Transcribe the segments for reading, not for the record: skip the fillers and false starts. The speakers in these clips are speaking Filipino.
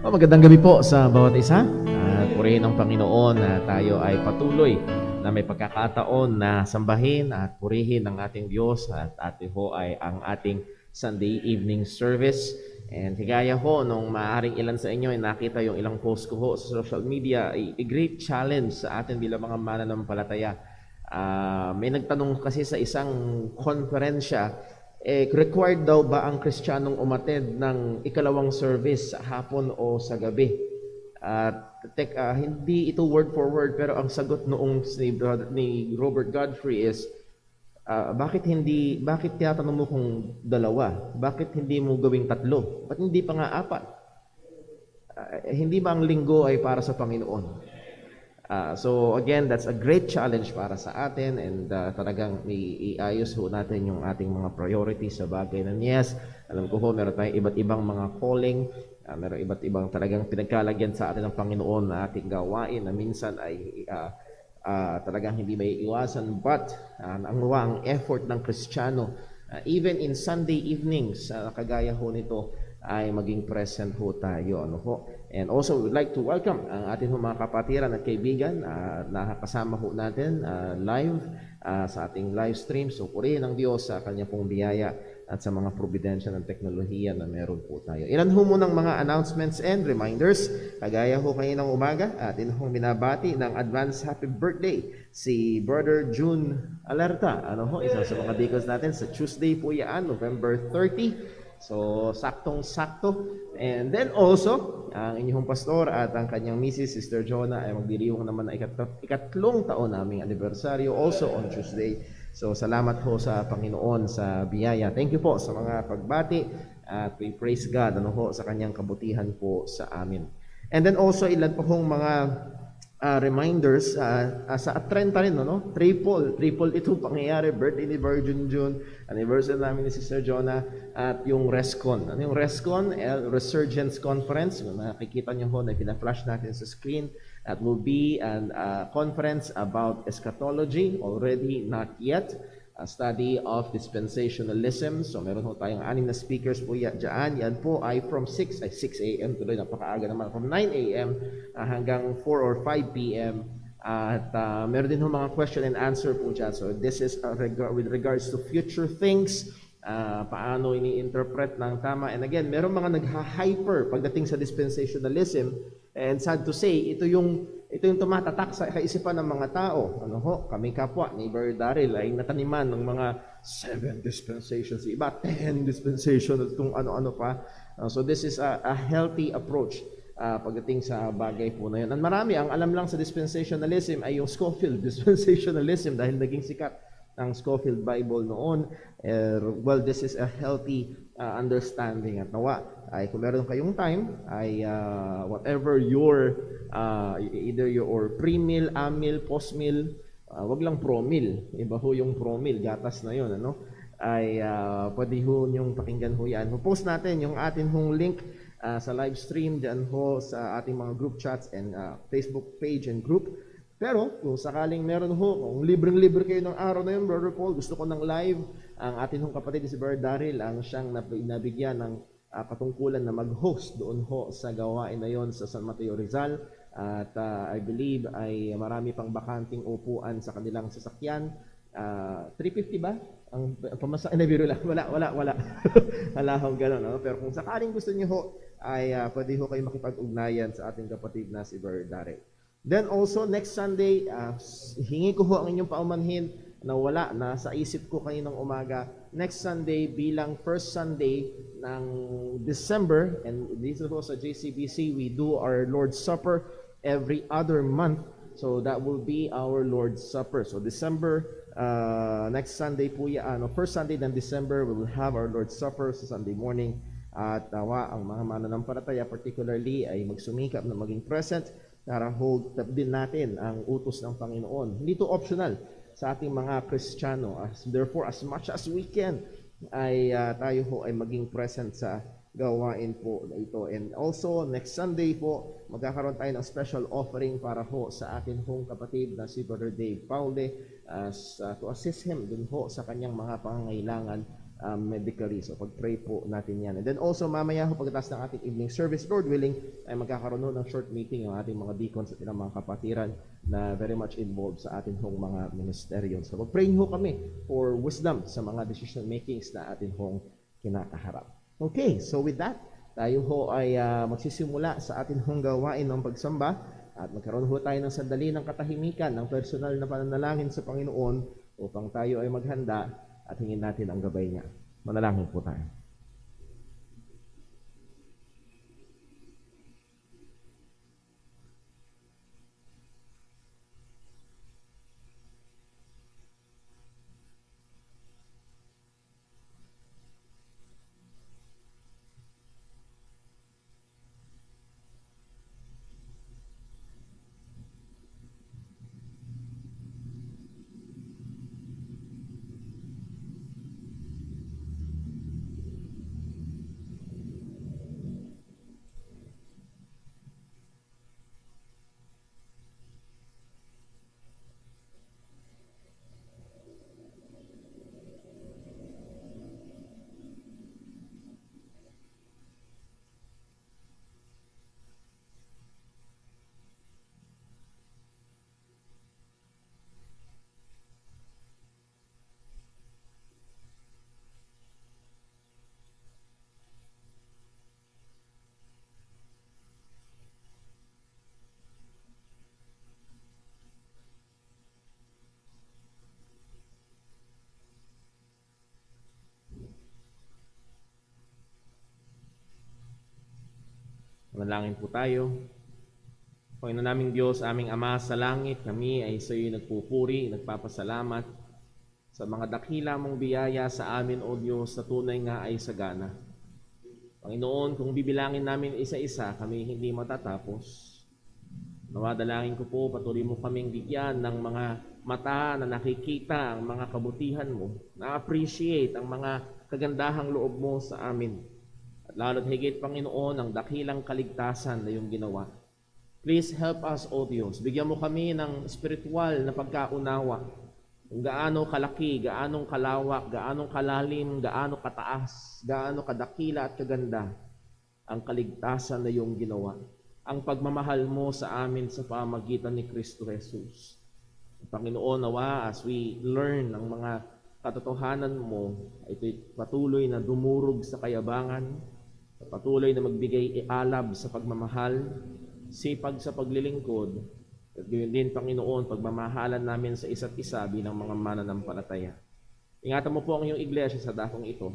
Magandang gabi po sa bawat isa. At purihin ng Panginoon na tayo ay patuloy na may pagkakataon na sambahin at purihin ng ating Diyos at ate ho ay ang ating Sunday evening service. And higaya ho, nung maaaring ilan sa inyo ay nakita yung ilang post ko ho sa social media, a great challenge sa atin bilang mga mananampalataya. May nagtanong kasi sa isang konferensya, required daw ba ang Kristiyanong umattend ng ikalawang service sa hapon o sa gabi? Hindi ito word for word, pero ang sagot noong ni Robert Godfrey is, bakit tinatanong mo kung dalawa? Bakit hindi mo gawing tatlo? Ba't hindi pa nga apat? Hindi ba ang linggo ay para sa Panginoon? So again, that's a great challenge para sa atin, and talagang iayos ho natin yung ating mga priorities sa bagay na yes. Alam ko ho, meron tayong iba't ibang mga calling, meron iba't ibang talagang pinagkalagyan sa atin ng Panginoon na ating gawain na minsan ay talagang hindi may iwasan, but ang effort ng Kristiyano, even in Sunday evenings, kagaya ho nito, ay maging present ho tayo. Ano ho? And also, we would like to welcome ang ating mga kapatiran at kaibigan na kasama ho natin live sa ating live stream. So, purihin ang Diyos sa kanya pong biyaya at sa mga providensya ng teknolohiya na meron po tayo. Ilan ho munang mga announcements and reminders. Kagaya ho kayo ng umaga, atin hong binabati ng advance happy birthday si Brother June Alerta. Ano ho? Isa sa mga deacons natin sa Tuesday po yan, November 30. So, saktong-sakto. And then also, ang inyong pastor at ang kanyang misis, Sister Jonah, ay magdiriwang naman na ikatlong taon naming anibersaryo also on Tuesday. So, salamat ho sa Panginoon sa biyaya. Thank you po sa mga pagbati at we praise God sa kanyang kabutihan po sa amin. And then also, ilan po hong mga reminders sa 30 rin, triple ito pangyayari, birthday ni Virgin June, anniversary namin ni Sister Jonah, at yung RESCON. Ano yung RESCON? Resurgence Conference. Nakikita nyo ho na pina-flash natin sa screen. That will be a conference about eschatology, already not yet, a study of dispensationalism. So meron ho tayong 6 na speakers po dyan. Yan po ay from 6 a.m. tuloy, napakaaga naman, from 9 a.m. Hanggang 4 or 5 p.m. At meron din ho mga question and answer po dyan. So this is with regards to future things, paano ini-interpret ng tama. And again, meron mga nagha-hyper pagdating sa dispensationalism. And sad to say, ito yung tumatatak sa kaisipan ng mga tao. Kami kapwa ni Brother Daryl ay nataniman ng mga 7 dispensations, iba 10 dispensations, kung ano-ano pa. So this is a healthy approach pagdating sa bagay po na yun. At marami, ang alam lang sa dispensationalism ay yung Scofield dispensationalism dahil naging sikat ang Scofield Bible noon. Well, this is a healthy understanding. At nawa, ay kung meron kayong time, ay whatever your either your pre-meal, a-meal, post-meal, wag lang pro-meal. Iba ho yung pro-meal, gatas na yun, ay pwede ho niyong pakinggan ho yan. Post natin yung atin hong link sa live stream dyan ho sa ating mga group chats and Facebook page and group. Pero kung sakaling meron ho, kung libreng-libre kayo ng araw na yun, Brother Paul, gusto ko ng live, ang atin hong kapatid si Brother Daryl, ang siyang nabigyan ng patungkulan na mag-host doon ho sa gawain na yon sa San Mateo Rizal. At I believe ay marami pang bakanting upuan sa kanilang sasakyan. 350 ba? Ang pamasa, biro lang. Wala. Wala hong gano'n. Pero kung sakaling gusto niyo ho, ay pwede ho kayo makipag-ugnayan sa ating kapatid na si Brother Daryl. Then also, next Sunday, hingi ko ho ang inyong paumanhin na wala na sa isip ko kaninang umaga. Next Sunday bilang first Sunday ng December, and dito ho sa JCBC, we do our Lord's Supper every other month. So that will be our Lord's Supper. So December, next Sunday po yan, first Sunday ng December, we will have our Lord's Supper sa Sunday morning. At ang mga mananampalataya particularly ay magsumikap na maging present para hold din natin ang utos ng Panginoon. Hindi to optional sa ating mga Kristiyano. Therefore, as much as we can, ay tayo ho ay maging present sa gawain po na ito. And also, next Sunday po, magkakaroon tayo ng special offering para ho sa atin hong kapatid na si Brother Dave Paule to assist him dun ho sa kanyang mga pangangailangan medically. So pag-pray po natin yan. And then also mamaya ho pagkatapos ng ating evening service, Lord willing, ay magkakaroon ho ng short meeting yung ating mga deacons at ilang mga kapatiran na very much involved sa ating hong mga ministeryo. So pag-praying ho kami for wisdom sa mga decision makings na ating hong kinakaharap. Okay, so with that, tayo ho ay magsisimula sa ating hong gawain ng pagsamba at magkaroon ho tayo ng sandali ng katahimikan, ng personal na pananalangin sa Panginoon upang tayo ay maghanda at hingin natin ang gabay niya. Manalangin po tayo. Manalangin po tayo. Panginoon naming Diyos, aming Ama sa langit, kami ay sa iyo nagpupuri, nagpapasalamat sa mga dakila mong biyaya sa amin, O Diyos, na tunay nga ay sagana. Panginoon, kung bibilangin namin isa-isa, kami hindi matatapos. Nawadalangin ko po, patuloy mo kaming bigyan ng mga mata na nakikita ang mga kabutihan mo, na-appreciate ang mga kagandahang loob mo sa amin. At lalo't higit, Panginoon, ang dakilang kaligtasan na iyong ginawa. Please help us, O Diyos. Bigyan mo kami ng spiritual na pagkaunawa. Kung gaano kalaki, gaano kalawak, gaano kalalim, gaano kataas, gaano kadakila at kaganda ang kaligtasan na iyong ginawa. Ang pagmamahal mo sa amin sa pamagitan ni Kristo Jesus. Panginoon, nawa as we learn ang mga katotohanan mo, ito'y patuloy na dumurog sa kayabangan, patuloy na magbigay alab sa pagmamahal, sipag sa paglilingkod, at gayon din, Panginoon, pagmamahalan namin sa isa't isa bilang mga mananampalataya. Ingatan mo po ang iyong iglesia sa dakong ito.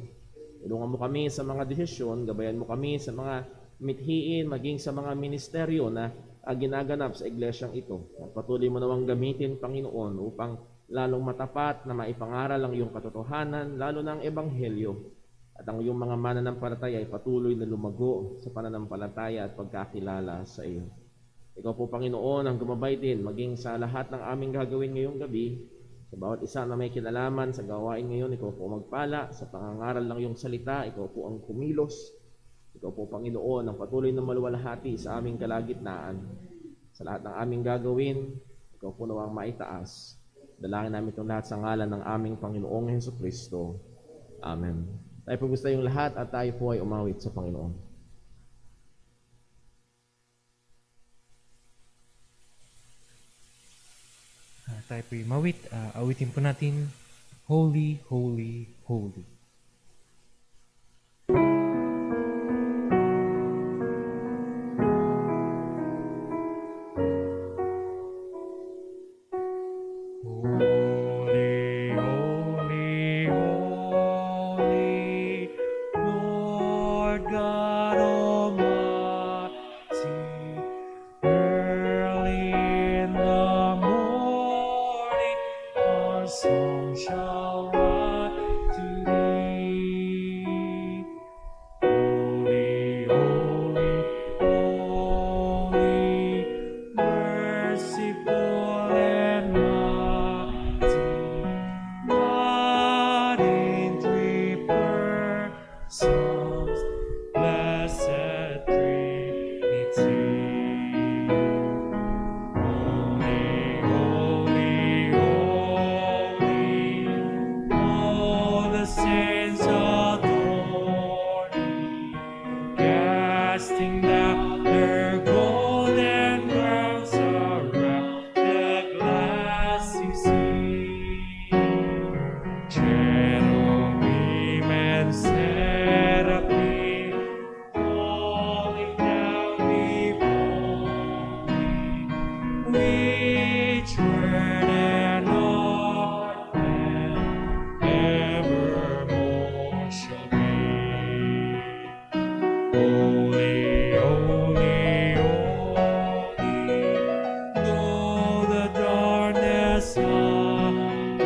Tulungan mo kami sa mga desisyon, gabayan mo kami sa mga mithiin, maging sa mga ministeryo na ginaganap sa iglesyang ito. At patuloy mo nawang gamitin, Panginoon, upang lalong matapat na maipangaral ang iyong katotohanan, lalo na ang ebanghelyo. At ang iyong mga mananampalataya ay patuloy na lumago sa pananampalataya at pagkakilala sa iyo. Ikaw po, Panginoon, ang gumabay din maging sa lahat ng aming gagawin ngayong gabi. Sa bawat isa na may kinalaman sa gawain ngayon, ikaw po magpala sa pangangaral ng iyong salita. Ikaw po ang kumilos. Ikaw po, Panginoon, ang patuloy na maluwalhati sa aming kalagitnaan. Sa lahat ng aming gagawin, ikaw po nawang maitaas. Dalangin namin itong lahat sa ngalan ng aming Panginoong Hesukristo. Amen. Tayo po gusto yung lahat at tayo po ay umawit sa Panginoon. Tayo po yung mawit. Awitin po natin, Holy, Holy, Holy. Song shall rise to thee. casting down their golden crowns around the glassy sea. Cherubim and seraphim falling down before me, which word and art and evermore shall be. Holy, holy, holy, though the darkness hide,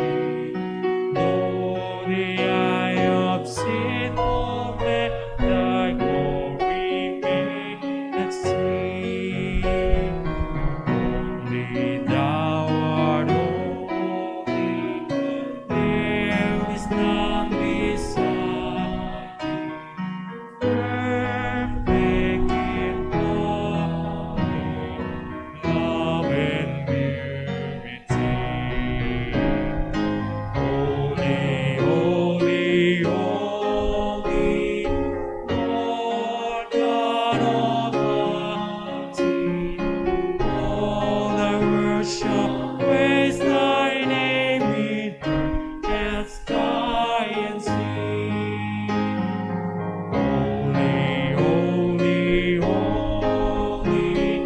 though the eye of sin open, thy glory may not see. Only thou art holy, there is none beside thee. Perfect in glory, love and purity. Holy, holy, holy, Lord God Almighty. All the earth shall praise thy name in earth and sky and sea. Holy, holy, holy,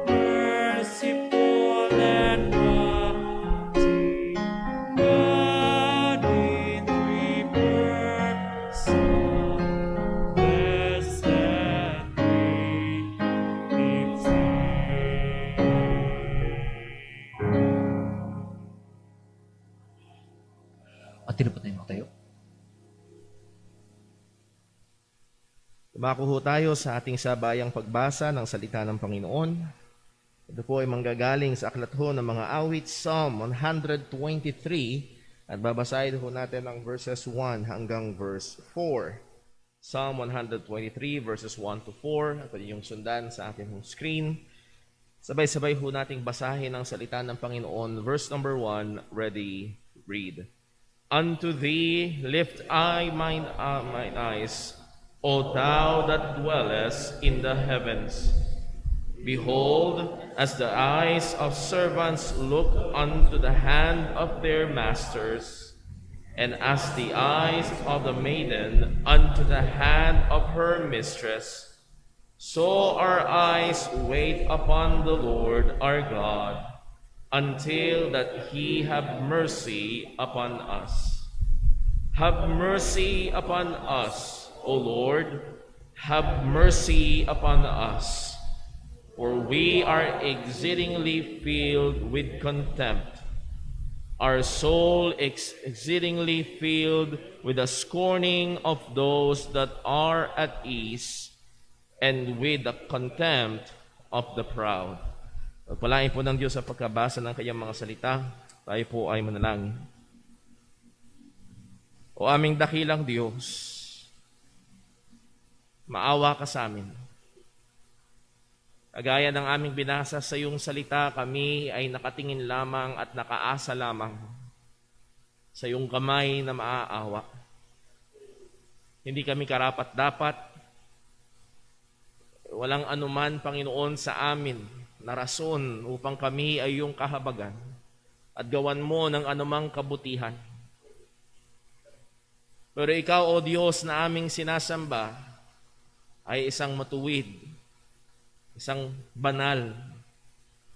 merciful and mighty, God in three persons, blessed At tino po tayo magtayo. Tumako ho tayo sa ating sabayang pagbasa ng salita ng Panginoon. Ito po ay manggagaling sa aklat ho ng mga awit, Psalm 123, at babasahin ho natin ang verses 1 hanggang verse 4. Psalm 123 verses 1 to 4, at pwede yung sundan sa ating screen. Sabay-sabay ho nating basahin ang salita ng Panginoon. Verse number 1, ready, read. Unto thee lift I mine eyes, O thou that dwellest in the heavens. Behold, as the eyes of servants look unto the hand of their masters, and as the eyes of the maiden unto the hand of her mistress, so our eyes wait upon the Lord our God, until that he have mercy upon us. Have mercy upon us, O Lord, have mercy upon us, for we are exceedingly filled with contempt. Our soul exceedingly filled with the scorning of those that are at ease, and with the contempt of the proud. Pagpalain po ng Diyos sa pagkabasa ng kanyang mga salita. Tayo po ay manalangin. O aming dakilang Diyos, maawa ka sa amin. Kagaya ng aming binasa sa iyong salita, kami ay nakatingin lamang at nakaasa lamang sa iyong kamay na maaawa. Hindi kami karapat-dapat. Walang anuman, Panginoon, sa amin na rason upang kami ay iyong kahabagan at gawan mo ng anumang kabutihan. Pero ikaw, O Diyos, na aming sinasamba, ay isang matuwid, isang banal,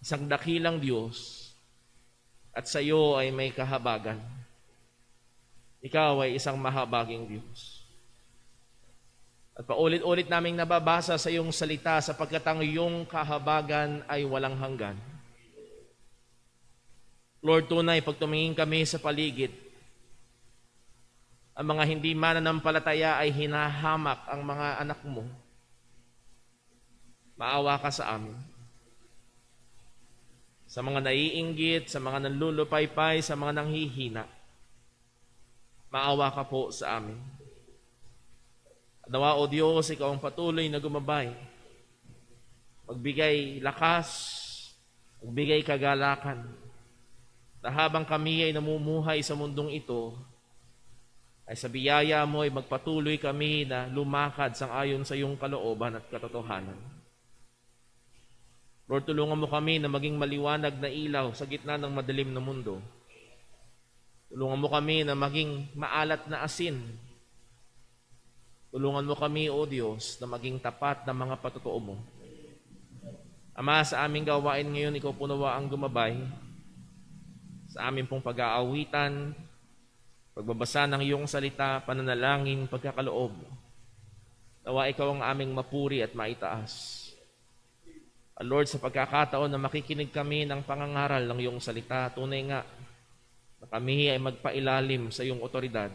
isang dakilang Diyos, at sa iyo ay may kahabagan. Ikaw ay isang mahabaging Diyos. At paulit-ulit naming nababasa sa iyong salita sapagkat ang iyong kahabagan ay walang hanggan. Lord, tunay, pag tumingin kami sa paligid, ang mga hindi mananampalataya ay hinahamak ang mga anak mo. Maawa ka sa amin. Sa mga naiinggit, sa mga nanlulupaypay, sa mga nanghihina. Maawa ka po sa amin. Nawa, O Diyos, ikaw ang patuloy na gumabay. Magbigay lakas, magbigay kagalakan. Na habang kami ay namumuhay sa mundong ito, ay sa biyaya mo ay magpatuloy kami na lumakad sang-ayon sa iyong kalooban at katotohanan. Lord, tulungan mo kami na maging maliwanag na ilaw sa gitna ng madilim na mundo. Tulungan mo kami na maging maalat na asin. Tulungan mo kami, O Diyos, na maging tapat na mga patotoo mo. Ama, sa aming gawain ngayon, ikaw po nawa ang gumabay. Sa aming pong pag-aawitan, pagbabasa ng iyong salita, pananalangin, pagkakaloob. Nawa ikaw ang aming mapuri at maitaas. Lord, sa pagkakataon na makikinig kami ng pangangaral ng iyong salita, tunay nga na kami ay magpailalim sa iyong otoridad.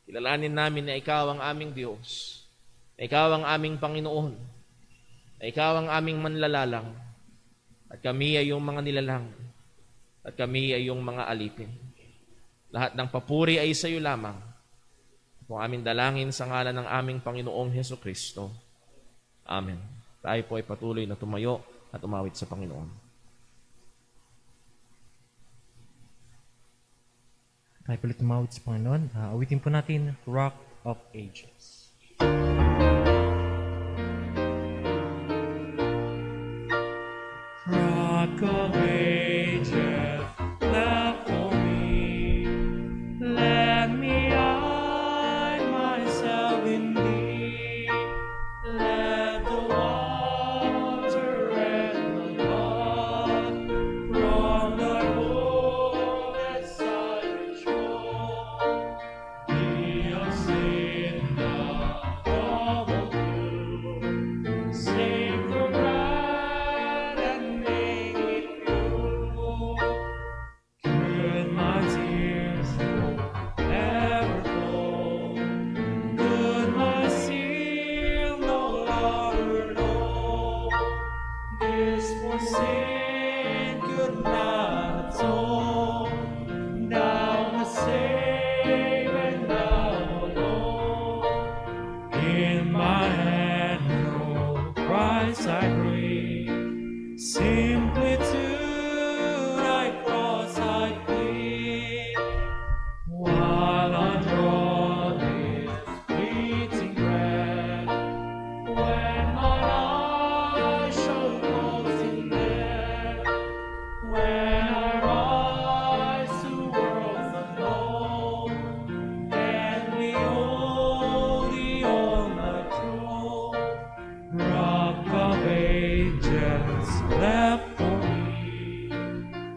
Kilalanin namin na ikaw ang aming Diyos, na ikaw ang aming Panginoon, na ikaw ang aming manlalalang, at kami ay iyong mga nilalang, at kami ay iyong mga alipin. Lahat ng papuri ay sa iyo lamang. Kung aming dalangin sa ngalan ng aming Panginoong Hesukristo. Amen. Tayo po ay patuloy na tumayo at umawit sa Panginoon. Tayo po ulit tumawid sa Panginoon. Awitin po natin, Rock of Ages. Rock of Ages, left for me. Let me hide myself in thee. Let the water and the blood from the Lord at silent shore be of sin the double blue. Save for God and make it pure. Could my tears ever flow? Could my seal no longer know? This for sin could not atone. Thou must save and thou alone. In my hand, no price I pray. Simply to thy cross I cling. While I draw this fleeting breath, when my eyes shall close in death, when I rise to worlds unknown, and behold thee on the throne, Rock of Ages, left for me.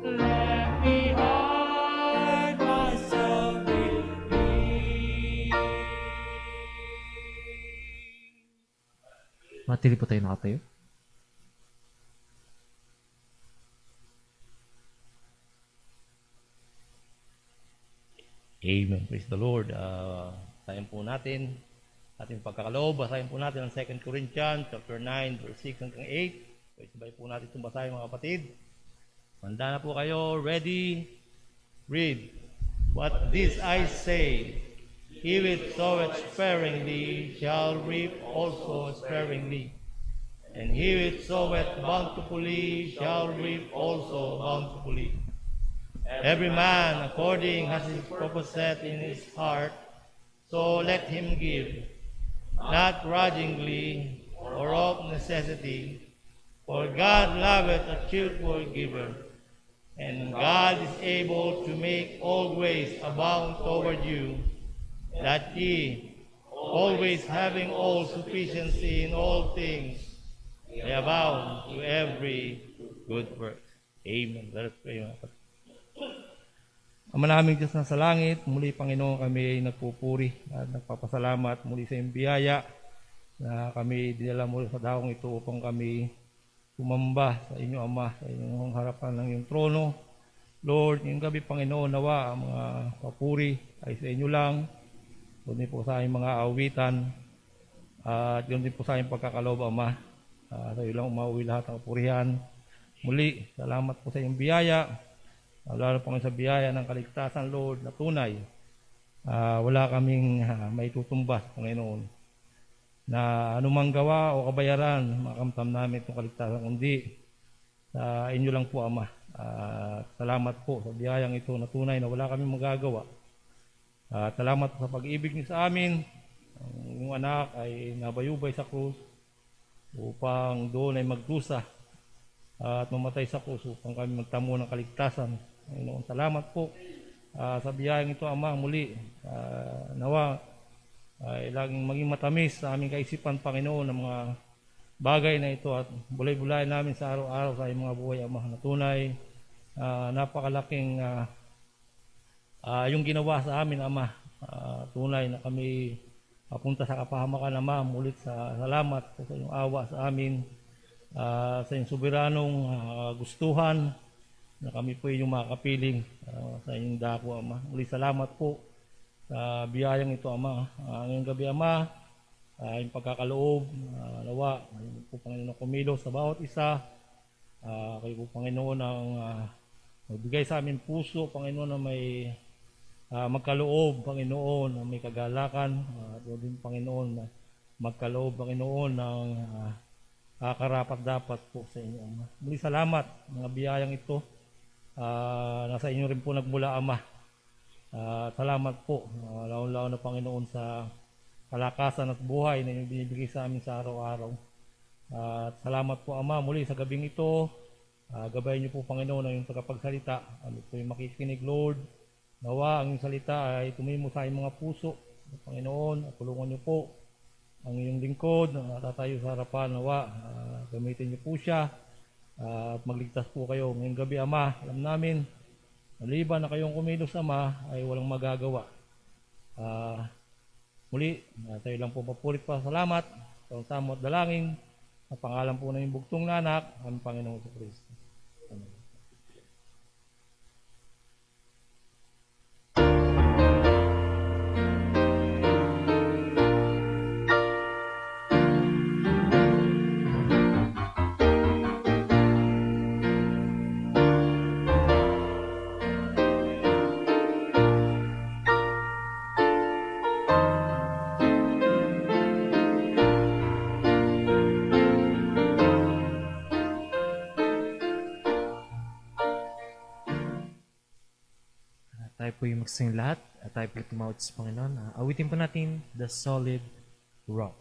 Let me hide myself in thee. Matili po tayo nakatayo. Amen. Praise the Lord. Sayan po natin, ating pagkakaloob, basahin po natin ang 2 Corinthians chapter 9, verse 6 hanggang 8. So, sabay po natin itong basahin mga kapatid. Handa na po kayo. Ready? Read. What this I say, he which soweth sparingly shall reap also sparingly. And he which soweth bountifully shall reap also bountifully. Every man according as his purpose set in his heart, so let him give, not grudgingly or of necessity, for God loveth a cheerful giver, and God is able to make all grace abound toward you, that ye, always having all sufficiency in all things, may abound to every good work. Amen. Let us pray. Ama naming Diyos na sa langit, muli Panginoon kami ay nagpupuri at nagpapasalamat muli sa iyong biyaya na kami dinala mo sa daong ito upang kami tumamba sa inyo Ama, sa inyong harapan ng iyong trono. Lord, ngayong gabi Panginoon, nawa ang mga papuri ay sa inyo lang. Doon din po sa aming mga awitan at yun din po sa aming pagkakaloob Ama. Sa iyo lang umauwi lahat ng kapurihan. Muli, salamat po sa iyong biyaya. Lalo po sa biyaya ng kaligtasan, Lord, na tunay. Wala kaming maitutumbas, Panginoon, na anumang gawa o kabayaran, makamtam namin itong kaligtasan, kundi sa inyo lang po, Ama. Salamat po sa biyayang ito na tunay na wala kaming magagawa. At salamat po sa pag-ibig niyo sa amin. Ang inyong anak ay nabayubay sa krus upang doon ay magdusa at mamatay sa krus upang kami magtamo ng kaligtasan. Panginoon, salamat po sa biyayang ito, Ama, muli. Nawa ay laging maging matamis sa aming kaisipan, Panginoon, ng mga bagay na ito at bulay-bulay namin sa araw-araw sa iyong mga buhay, Ama, na tunay. Napakalaking yung ginawa sa amin, Ama. Tunay na kami papunta sa kapahamakan, Ama. Mulit sa salamat sa iyong awa sa amin, sa iyong soberanong gustuhan na kami po yung makakapiling sa inyong dako, Ama. Muli salamat po sa biyayang ito, Ama. Ngayong gabi, Ama, yung pagkakaloob, nawa, kayo po, Panginoon, kumilos sa bawat isa. Kayo po, Panginoon, ang magbigay sa amin puso, Panginoon, na may magkaloob, Panginoon, na may kagalakan. At din, Panginoon, na magkaloob, Panginoon, ng karapat-dapat po sa inyo, Ama. Muli salamat, mga biyayang ito. Nasa inyo rin po nagmula, Ama. Salamat po, laon-laon na, Panginoon, sa kalakasan at buhay na inyong binibigay sa amin sa araw-araw. At salamat po, Ama, muli sa gabing ito. Gabayan niyo po, Panginoon, ang inyong tagapagsalita. Kami po yung makikinig, Lord. Nawa ang inyong salita ay tumimo sa inyong mga puso, Panginoon, at tulungan niyo po ang inyong lingkod na tatayo sa harapan. Nawa, gamitin niyo po siya at magligtas po kayo ngayong gabi, Ama. Alam namin, maliban na kayong kumilos, Ama, ay walang magagawa. Muli, tayo lang po papulit pa salamat sa samot dalangin sa pangalan po ng bugtong na anak, ang Panginoon sa Kristo. Amen. Tayo po yung magsing lahat at tayo po tumawad sa Panginoon. Awitin po natin The Solid Rock.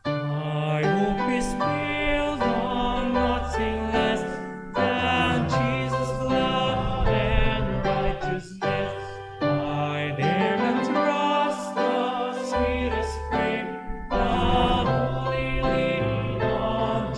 My hope is built on nothing less than Jesus' blood and righteousness. I dare not trust the sweetest frame, but only lean on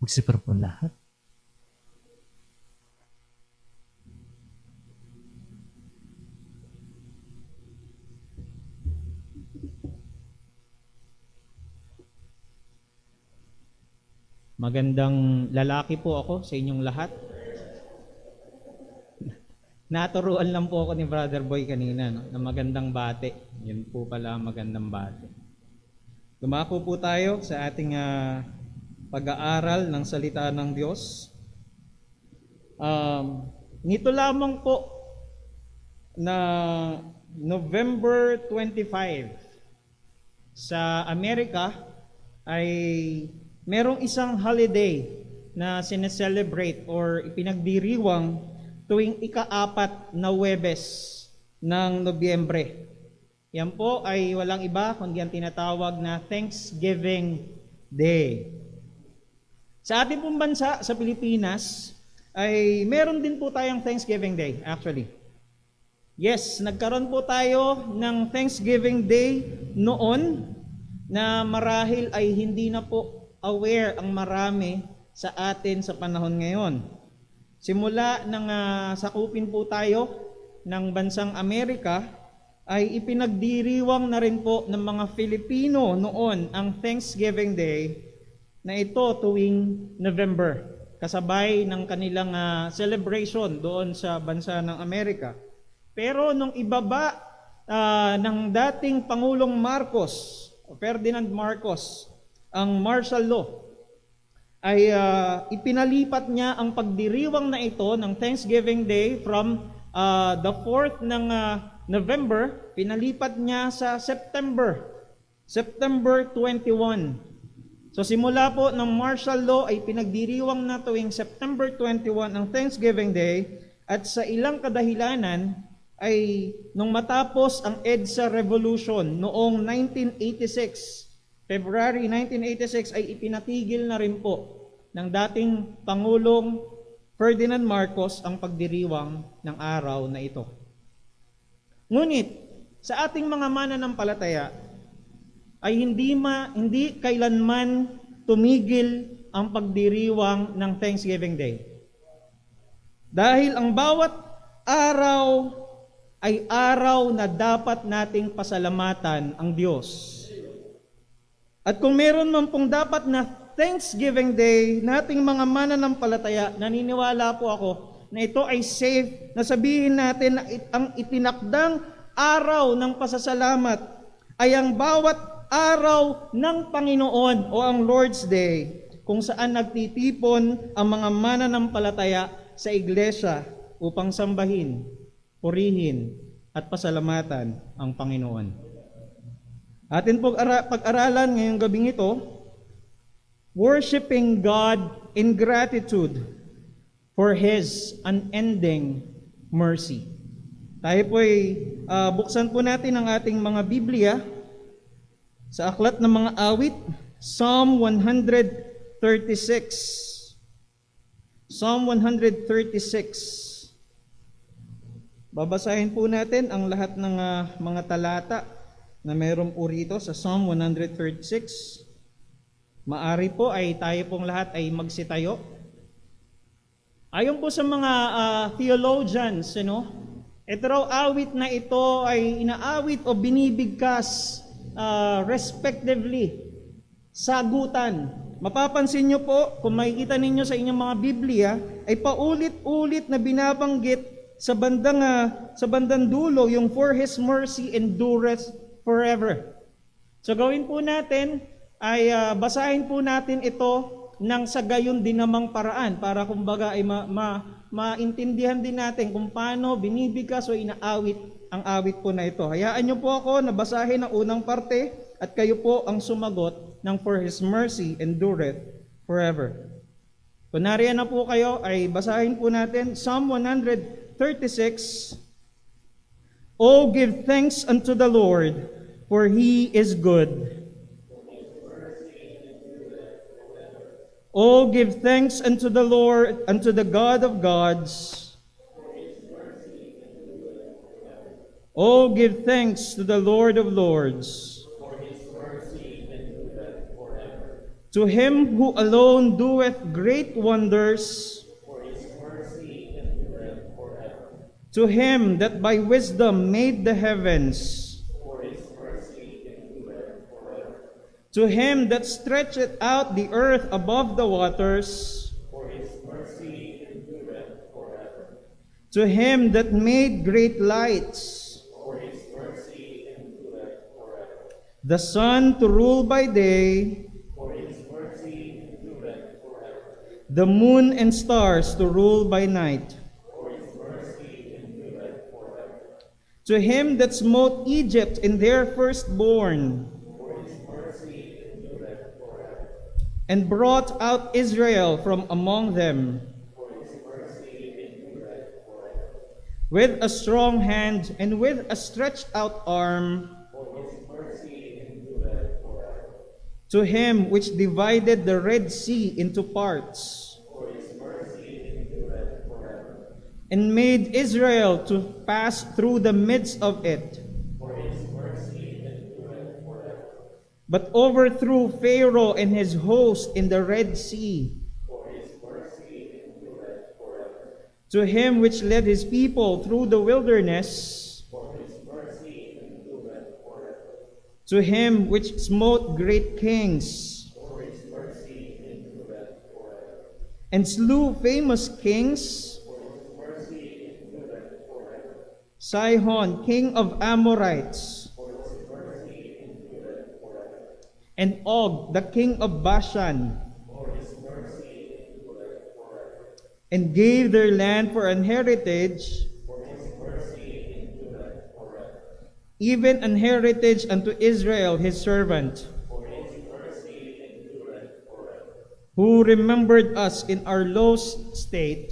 Magsipero po lahat. Magandang lalaki po ako sa inyong lahat. Naturuan lang po ako ni Brother Boy kanina, no, na magandang bate. Yun po pala ang magandang bate. Dumako po tayo sa ating pag-aaral ng salita ng Diyos. Nito lamang po na November 25 sa Amerika ay merong isang holiday na sineselebrate or ipinagdiriwang tuwing ika-4 na Huwebes ng Nobyembre. Yan po ay walang iba kundi ang tinatawag na Thanksgiving Day. Sa ating pong bansa, sa Pilipinas, ay meron din po tayong Thanksgiving Day actually. Yes, nagkaroon po tayo ng Thanksgiving Day noon na marahil ay hindi na po aware ang marami sa atin sa panahon ngayon. Simula nang sakupin po tayo ng bansang Amerika, ay ipinagdiriwang na rin po ng mga Filipino noon ang Thanksgiving Day na ito tuwing November, kasabay ng kanilang celebration doon sa bansa ng Amerika. Pero nung ibaba ng dating Pangulong Marcos, Ferdinand Marcos, ang martial law, ay ipinalipat niya ang pagdiriwang na ito ng Thanksgiving Day from the 4th ng November, pinalipat niya sa September 21. So simula po ng martial law ay pinagdiriwang na tuwing September 21 ang Thanksgiving Day, at sa ilang kadahilanan ay nung matapos ang EDSA Revolution noong 1986, February 1986, ay ipinatigil na rin po ng dating Pangulong Ferdinand Marcos ang pagdiriwang ng araw na ito. Ngunit, sa ating mga mananampalataya, ay hindi kailanman tumigil ang pagdiriwang ng Thanksgiving Day. Dahil ang bawat araw ay araw na dapat nating pasalamatan ang Diyos. At kung meron man pong dapat na Thanksgiving Day, nating mga mananampalataya, naniniwala po ako na ito ay safe na sabihin natin na ang itinakdang araw ng pasasalamat ay ang bawat araw ng Panginoon o ang Lord's Day, kung saan nagtitipon ang mga mananampalataya sa iglesia upang sambahin, purihin at pasalamatan ang Panginoon. Atin po pag-aralan ngayong gabing ito, worshiping God in gratitude for His unending mercy. Tayo po ay buksan po natin ang ating mga Biblia sa aklat ng mga awit, Psalm 136. Psalm 136. Babasahin po natin ang lahat ng mga talata na meron po rito sa Psalm 136. Maari po ay tayo pong lahat ay magsitayo. Ayon po sa mga theologians, ito raw awit na ito ay inaawit o binibigkas respectively, sagutan. Mapapansin nyo po, kung makikita ninyo sa inyong mga Biblia, ay paulit-ulit na binabanggit sa bandang dulo yung for His mercy endureth forever. So gawin po natin ay basahin po natin ito ng sa gayon din namang paraan para kumbaga ay maintindihan din natin kung paano binibigkas o inaawit ang awit po na ito. Hayaan niyo po ako na basahin ang unang parte at kayo po ang sumagot ng for His mercy endureth forever. Kung nariyan na po kayo ay basahin po natin Psalm 136. Oh, give thanks unto the Lord, for He is good. Oh, give thanks unto the Lord, unto the God of gods. Oh, give thanks to the Lord of lords. To him who alone doeth great wonders, to him that by wisdom made the heavens, to him that stretcheth out the earth above the waters, to him that made great lights, the sun to rule by day, the moon and stars to rule by night. To him that smote Egypt in their firstborn, and brought out Israel from among them, with a strong hand and with a stretched out arm, to him which divided the Red Sea into parts, and made Israel to pass through the midst of it, but overthrew Pharaoh and his host in the Red Sea. To him which led his people through the wilderness, to him which smote great kings, and slew famous kings, Sihon, king of Amorites, and Og, the king of Bashan, and gave their land for an heritage, even an heritage unto Israel his servant, who remembered us in our low state,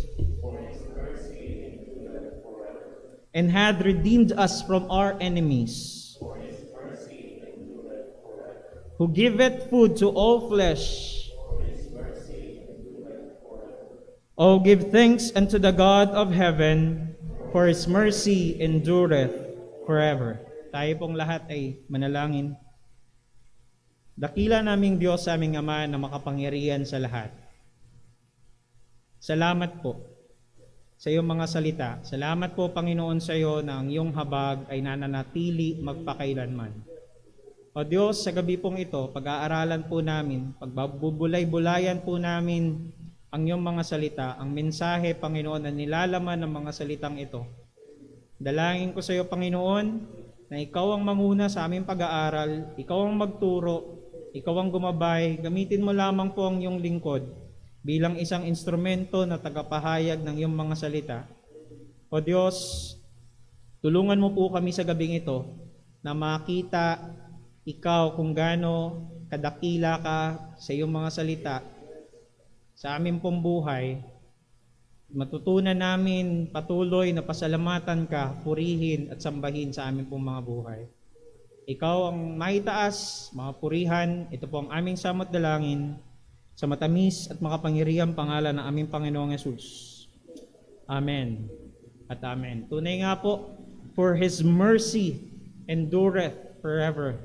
and had redeemed us from our enemies, who giveth food to all flesh. O give thanks unto the God of heaven, for his mercy endureth forever. Tayo pong lahat ay manalangin. Dakila naming Diyos, aming Ama na makapangyarihan sa lahat. Salamat po sa iyong mga salita. Salamat po, Panginoon, sa iyo na ang iyong habag ay nananatili magpakailanman. O Diyos, sa gabi pong ito, pag-aaralan po namin, pagbubulay-bulayan po namin ang iyong mga salita, ang mensahe, Panginoon, na nilalaman ng mga salitang ito. Dalangin ko sa iyo, Panginoon, na ikaw ang manguna sa aming pag-aaral, ikaw ang magturo, ikaw ang gumabay, gamitin mo lamang po ang iyong lingkod bilang isang instrumento na tagapahayag ng iyong mga salita. O Diyos, tulungan mo po kami sa gabing ito na makita ikaw kung gaano kadakila ka sa iyong mga salita sa aming pong buhay. Matutunan namin patuloy na pasalamatan ka, purihin at sambahin sa aming pong mga buhay. Ikaw ang maitaas, mga purihan. Ito po ang aming samot dalangin sa matamis at makapangyarihang pangalan ng aming Panginoong Yesus. Amen at amen. Tunay nga po, for his mercy endureth forever.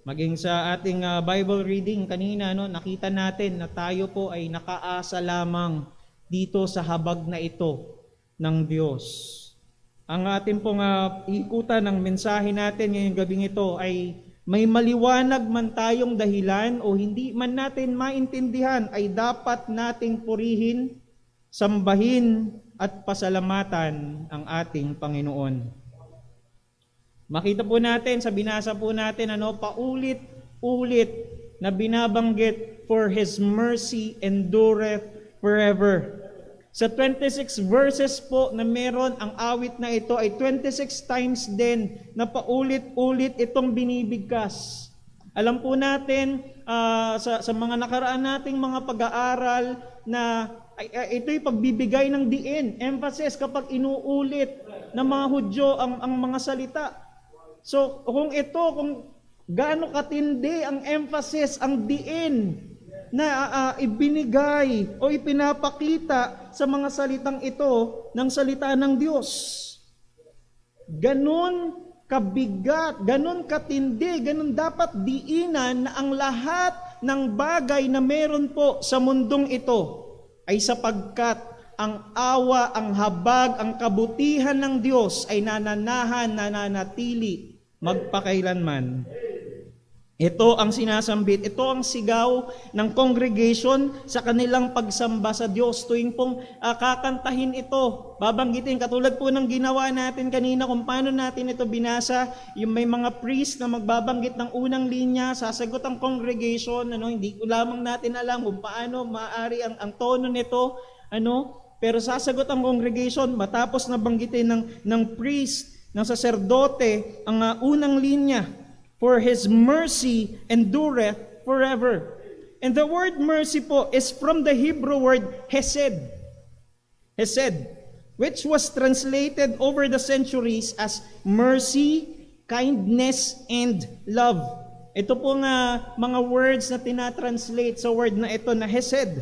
Maging sa ating Bible reading kanina, nakita natin na tayo po ay nakaasa lamang dito sa habag na ito ng Diyos. Ang ating pong ikutan ng mensahe natin ngayong gabing ito ay may maliwanag man tayong dahilan o hindi man natin maintindihan, ay dapat nating purihin, sambahin at pasalamatan ang ating Panginoon. Makita po natin, sa binasa po natin, paulit-ulit na binabanggit, for his mercy endureth forever. Sa 26 verses po na meron ang awit na ito ay 26 times din na paulit-ulit itong binibigkas. Alam po natin sa mga nakaraan nating mga pag-aaral na ito'y pagbibigay ng diin, emphasis kapag inuulit ng mga Hudyo ang mga salita. So kung gaano katindi ang emphasis, ang diin na ibinigay o ipinapakita sa mga salitang ito ng salita ng Diyos. Ganon kabigat, ganon katindi, ganon dapat diinan na ang lahat ng bagay na meron po sa mundong ito ay sapagkat ang awa, ang habag, ang kabutihan ng Diyos ay nananatili magpakailanman. Ito ang sinasambit, ito ang sigaw ng congregation sa kanilang pagsamba sa Diyos. Tuwing pong kakantahin ito, babanggitin, katulad po ng ginawa natin kanina kung paano natin ito binasa, yung may mga priest na magbabanggit ng unang linya, sasagot ang congregation, hindi ko lamang natin alam kung paano maaari ang tono nito, pero sasagot ang congregation matapos na banggitin ng priest, ng saserdote, ang unang linya. For His mercy endureth forever. And the word mercy po is from the Hebrew word hesed. Hesed, which was translated over the centuries as mercy, kindness, and love. Ito po nga mga words na tinatranslate sa word na ito na hesed.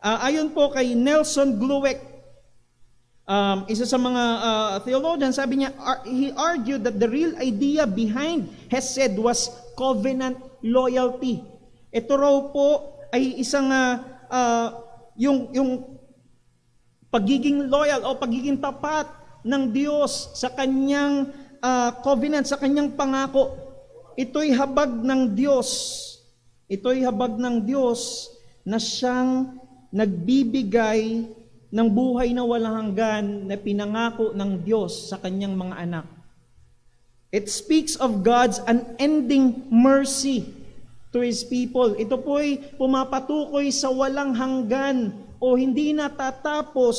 Ayon po kay Nelson Glueck, isa sa mga theologian, sabi niya, he argued that the real idea behind hesed was covenant loyalty. Ito raw po ay isang yung pagiging loyal o pagiging tapat ng Diyos sa kanyang covenant, sa kanyang pangako. Ito'y habag ng Diyos. Ito'y habag ng Diyos na siyang nagbibigay ng buhay na walang hanggan na pinangako ng Diyos sa kanyang mga anak. It speaks of God's unending mercy to His people. Ito po'y pumapatukoy sa walang hanggan o hindi natatapos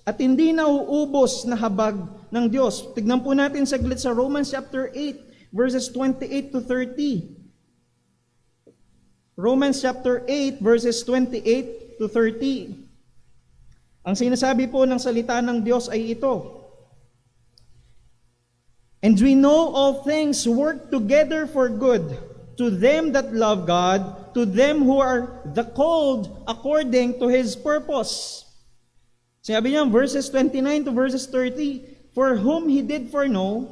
at hindi nauubos na habag ng Diyos. Tignan po natin saglit sa Romans chapter 8, verses 28 to 30. Romans chapter 8, verses 28 to 30. Ang sinasabi po ng salita ng Diyos ay ito. And we know all things work together for good to them that love God, to them who are the called according to His purpose. Sabi niya, verses 29 to verses 30, for whom He did foreknow,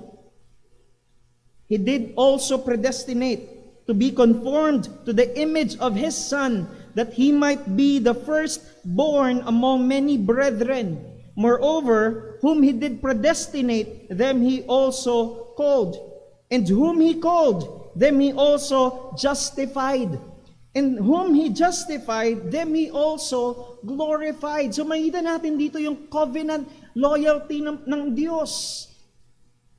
He did also predestinate to be conformed to the image of His Son, that He might be the firstborn among many brethren. Moreover, whom He did predestinate, them He also called. And whom He called, them He also justified. And whom He justified, them He also glorified. So makita natin dito yung covenant loyalty ng Diyos.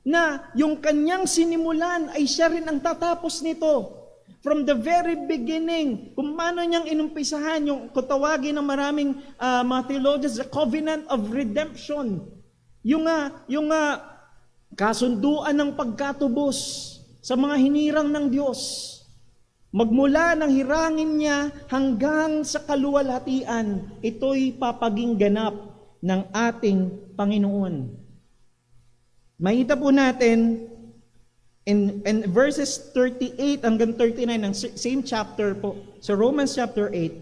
Na yung kanyang sinimulan ay siya rin ang tatapos nito. From the very beginning, kung paano niyang inumpisahan yung kutawagin ng maraming mga theologians, the covenant of redemption. Yung kasunduan ng pagkatubos sa mga hinirang ng Diyos. Magmula ng hirangin niya hanggang sa kaluwalhatian, ito'y papaging ganap ng ating Panginoon. Makita po natin in verses 38 hanggang 39 ng same chapter po, sa Romans chapter 8,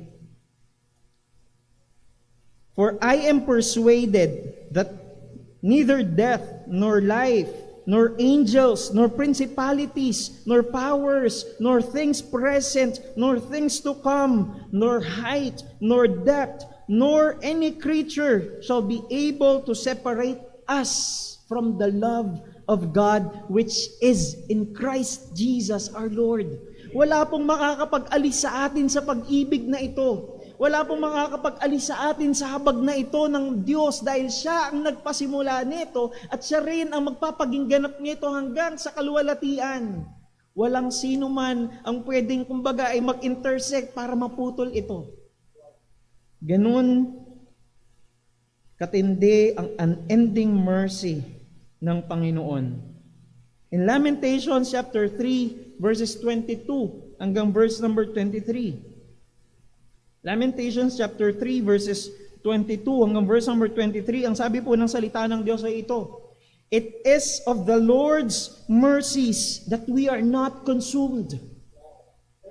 for I am persuaded that neither death, nor life, nor angels, nor principalities, nor powers, nor things present, nor things to come, nor height, nor depth, nor any creature shall be able to separate us from the love of God which is in Christ Jesus our Lord. Wala pong makakapag-alis sa atin sa pag-ibig na ito. Wala pong makakapag-alis sa atin sa habag na ito ng Diyos dahil siya ang nagpasimula nito at siya rin ang magpapagingganap nito hanggang sa kaluwalhatian. Walang sino man ang pwedeng kumbaga ay mag-intersect para maputol ito. Ganun katindi ang unending mercy ng Panginoon. In Lamentations chapter 3 verses 22 hanggang verse number 23. Lamentations chapter 3 verses 22 hanggang verse number 23, ang sabi po ng salita ng Diyos ay ito. It is of the Lord's mercies that we are not consumed.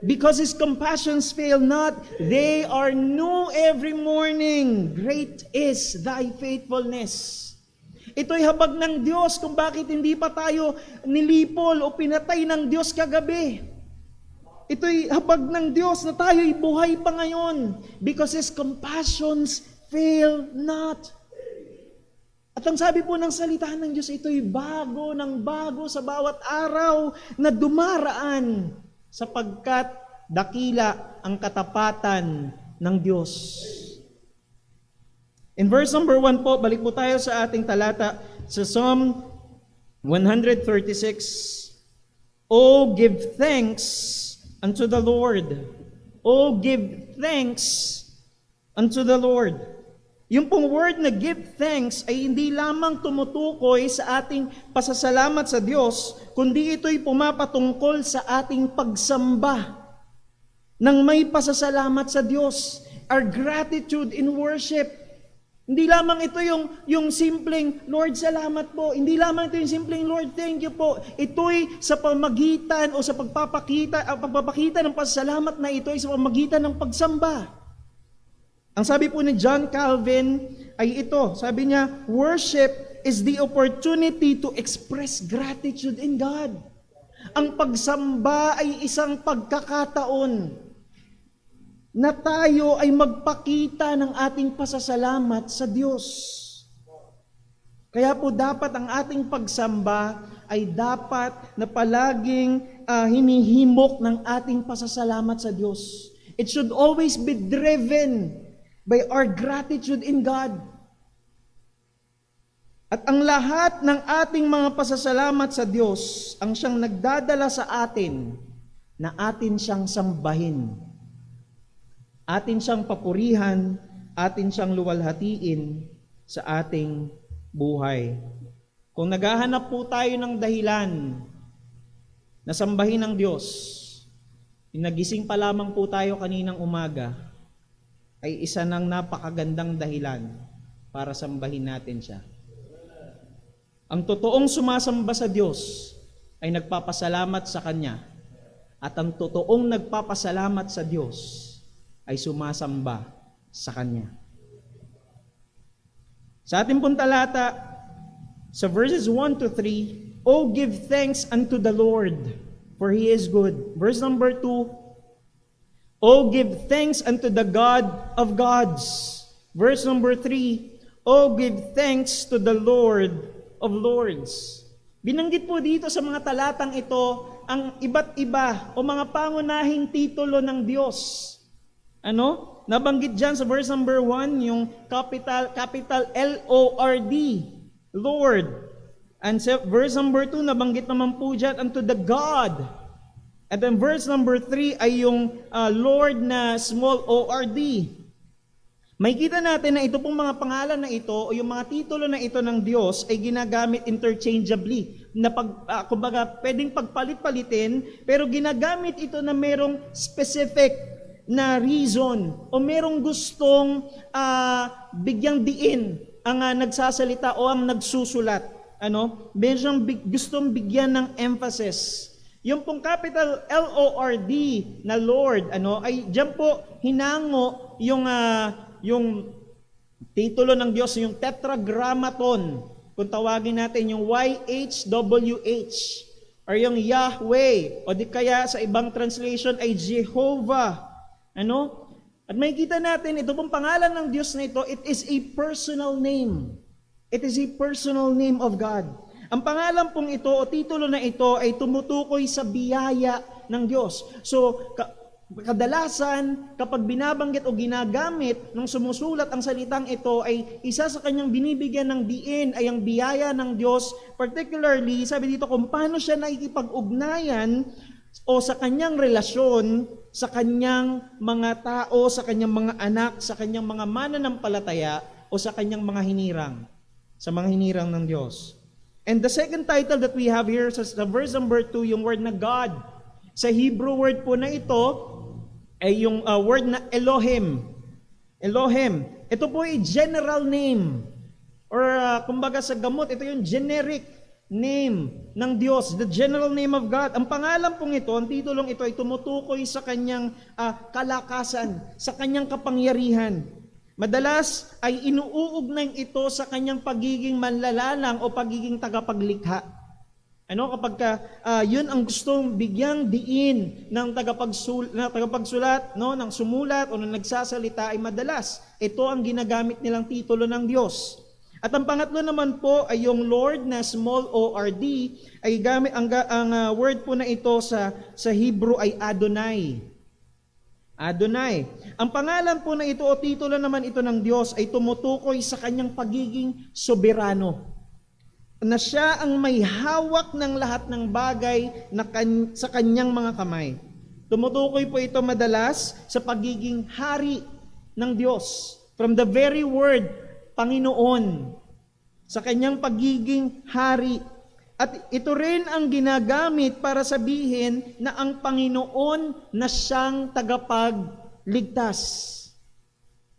Because His compassions fail not, they are new every morning. Great is thy faithfulness. Ito'y habag ng Diyos kung bakit hindi pa tayo nilipol o pinatay ng Diyos kagabi. Ito'y habag ng Diyos na tayo'y buhay pa ngayon because His compassions fail not. At ang sabi po ng salita ng Diyos, ito'y bago ng bago sa bawat araw na dumaraan sapagkat dakila ang katapatan ng Diyos. In verse number 1 po, balik po tayo sa ating talata sa Psalm 136. Oh, give thanks unto the Lord. Oh, give thanks unto the Lord. Yung pong word na give thanks ay hindi lamang tumutukoy sa ating pasasalamat sa Diyos, kundi ito'y pumapatungkol sa ating pagsamba ng may pasasalamat sa Diyos. Our gratitude in worship. Hindi lamang ito yung simpleng, Lord, salamat po. Hindi lamang ito yung simpleng, Lord, thank you po. Ito'y sa pamagitan o sa pagpapakita ng pasasalamat na ito ay sa pamagitan ng pagsamba. Ang sabi po ni John Calvin ay ito, sabi niya, worship is the opportunity to express gratitude in God. Ang pagsamba ay isang pagkakataon na tayo ay magpakita ng ating pasasalamat sa Diyos. Kaya po dapat ang ating pagsamba ay dapat na palaging hinihimok ng ating pasasalamat sa Diyos. It should always be driven by our gratitude in God. At ang lahat ng ating mga pasasalamat sa Diyos ang siyang nagdadala sa atin na atin siyang sambahin. Atin siyang papurihan, atin siyang luwalhatiin sa ating buhay. Kung naghahanap po tayo ng dahilan na sambahin ang Diyos, nagising pa lamang po tayo kaninang umaga, ay isa ng napakagandang dahilan para sambahin natin siya. Ang totoong sumasamba sa Diyos ay nagpapasalamat sa Kanya. At ang totoong nagpapasalamat sa Diyos ay sumasamba sa Kanya. Sa ating pong talata, sa verses 1 to 3, Oh, give thanks unto the Lord, for He is good. Verse number 2, Oh, give thanks unto the God of gods. Verse number 3, Oh, give thanks to the Lord of lords. Binanggit po dito sa mga talatang ito ang iba't iba o mga pangunahing titulo ng Diyos. Ano? Nabanggit dyan sa verse number 1, yung capital L-O-R-D, Lord. And sa verse number 2, nabanggit naman po dyan unto the God. At then verse number 3 ay yung Lord na small o-r-d. May kita natin na ito pong mga pangalan na ito o yung mga titulo na ito ng Diyos ay ginagamit interchangeably. Na kumbaga, pwedeng pagpalit-palitin, pero ginagamit ito na merong specific na reason o merong gustong bigyang diin ang nagsasalita o ang nagsusulat. Merong gustong bigyan ng emphasis. Yung pong capital L-O-R-D na Lord, ay diyan po hinango yung titulo ng Diyos, yung tetragrammaton. Kung tawagin natin yung YHWH or yung Yahweh o di kaya sa ibang translation ay Jehovah. At makikita natin ito pong pangalan ng Diyos na ito, it is a personal name. It is a personal name of God. Ang pangalan pong ito o titulo na ito ay tumutukoy sa biyaya ng Diyos. So, kadalasan kapag binabanggit o ginagamit nung sumusulat ang salitang ito ay isa sa kanyang binibigyan ng diin ay ang biyaya ng Diyos. Particularly, sabi dito kung paano siya nakikipag-ugnayan o sa kanyang relasyon sa kanyang mga tao, sa kanyang mga anak, sa kanyang mga mananampalataya o sa kanyang mga hinirang, sa mga hinirang ng Diyos. And the second title that we have here sa verse number 2, yung word na God. Sa Hebrew word po na ito, ay yung word na Elohim. Elohim. Ito po ay general name. Or kumbaga sa gamot, ito yung generic name ng Diyos. The general name of God. Ang pangalan pong ito, ang titulong ito ay tumutukoy sa kanyang kalakasan, sa kanyang kapangyarihan. Madalas ay inuugnay ito sa kanyang pagiging manlalalang o pagiging tagapaglikha. Yun ang gustong bigyang diin ng tagapagsulat, no, ng sumulat o ng nagsasalita ay madalas ito ang ginagamit nilang titulo ng Diyos. At ang pangatlo naman po ay yung Lord na small o-R-D ay gamit ang word po na ito sa Hebrew ay Adonai. Adonai. Ang pangalan po na ito o titulo naman ito ng Diyos ay tumutukoy sa kanyang pagiging soberano. Na siya ang may hawak ng lahat ng bagay sa kanyang mga kamay. Tumutukoy po ito madalas sa pagiging hari ng Diyos. From the very word, Panginoon. Sa kanyang pagiging hari. At ito rin ang ginagamit para sabihin na ang Panginoon na siyang tagapagligtas.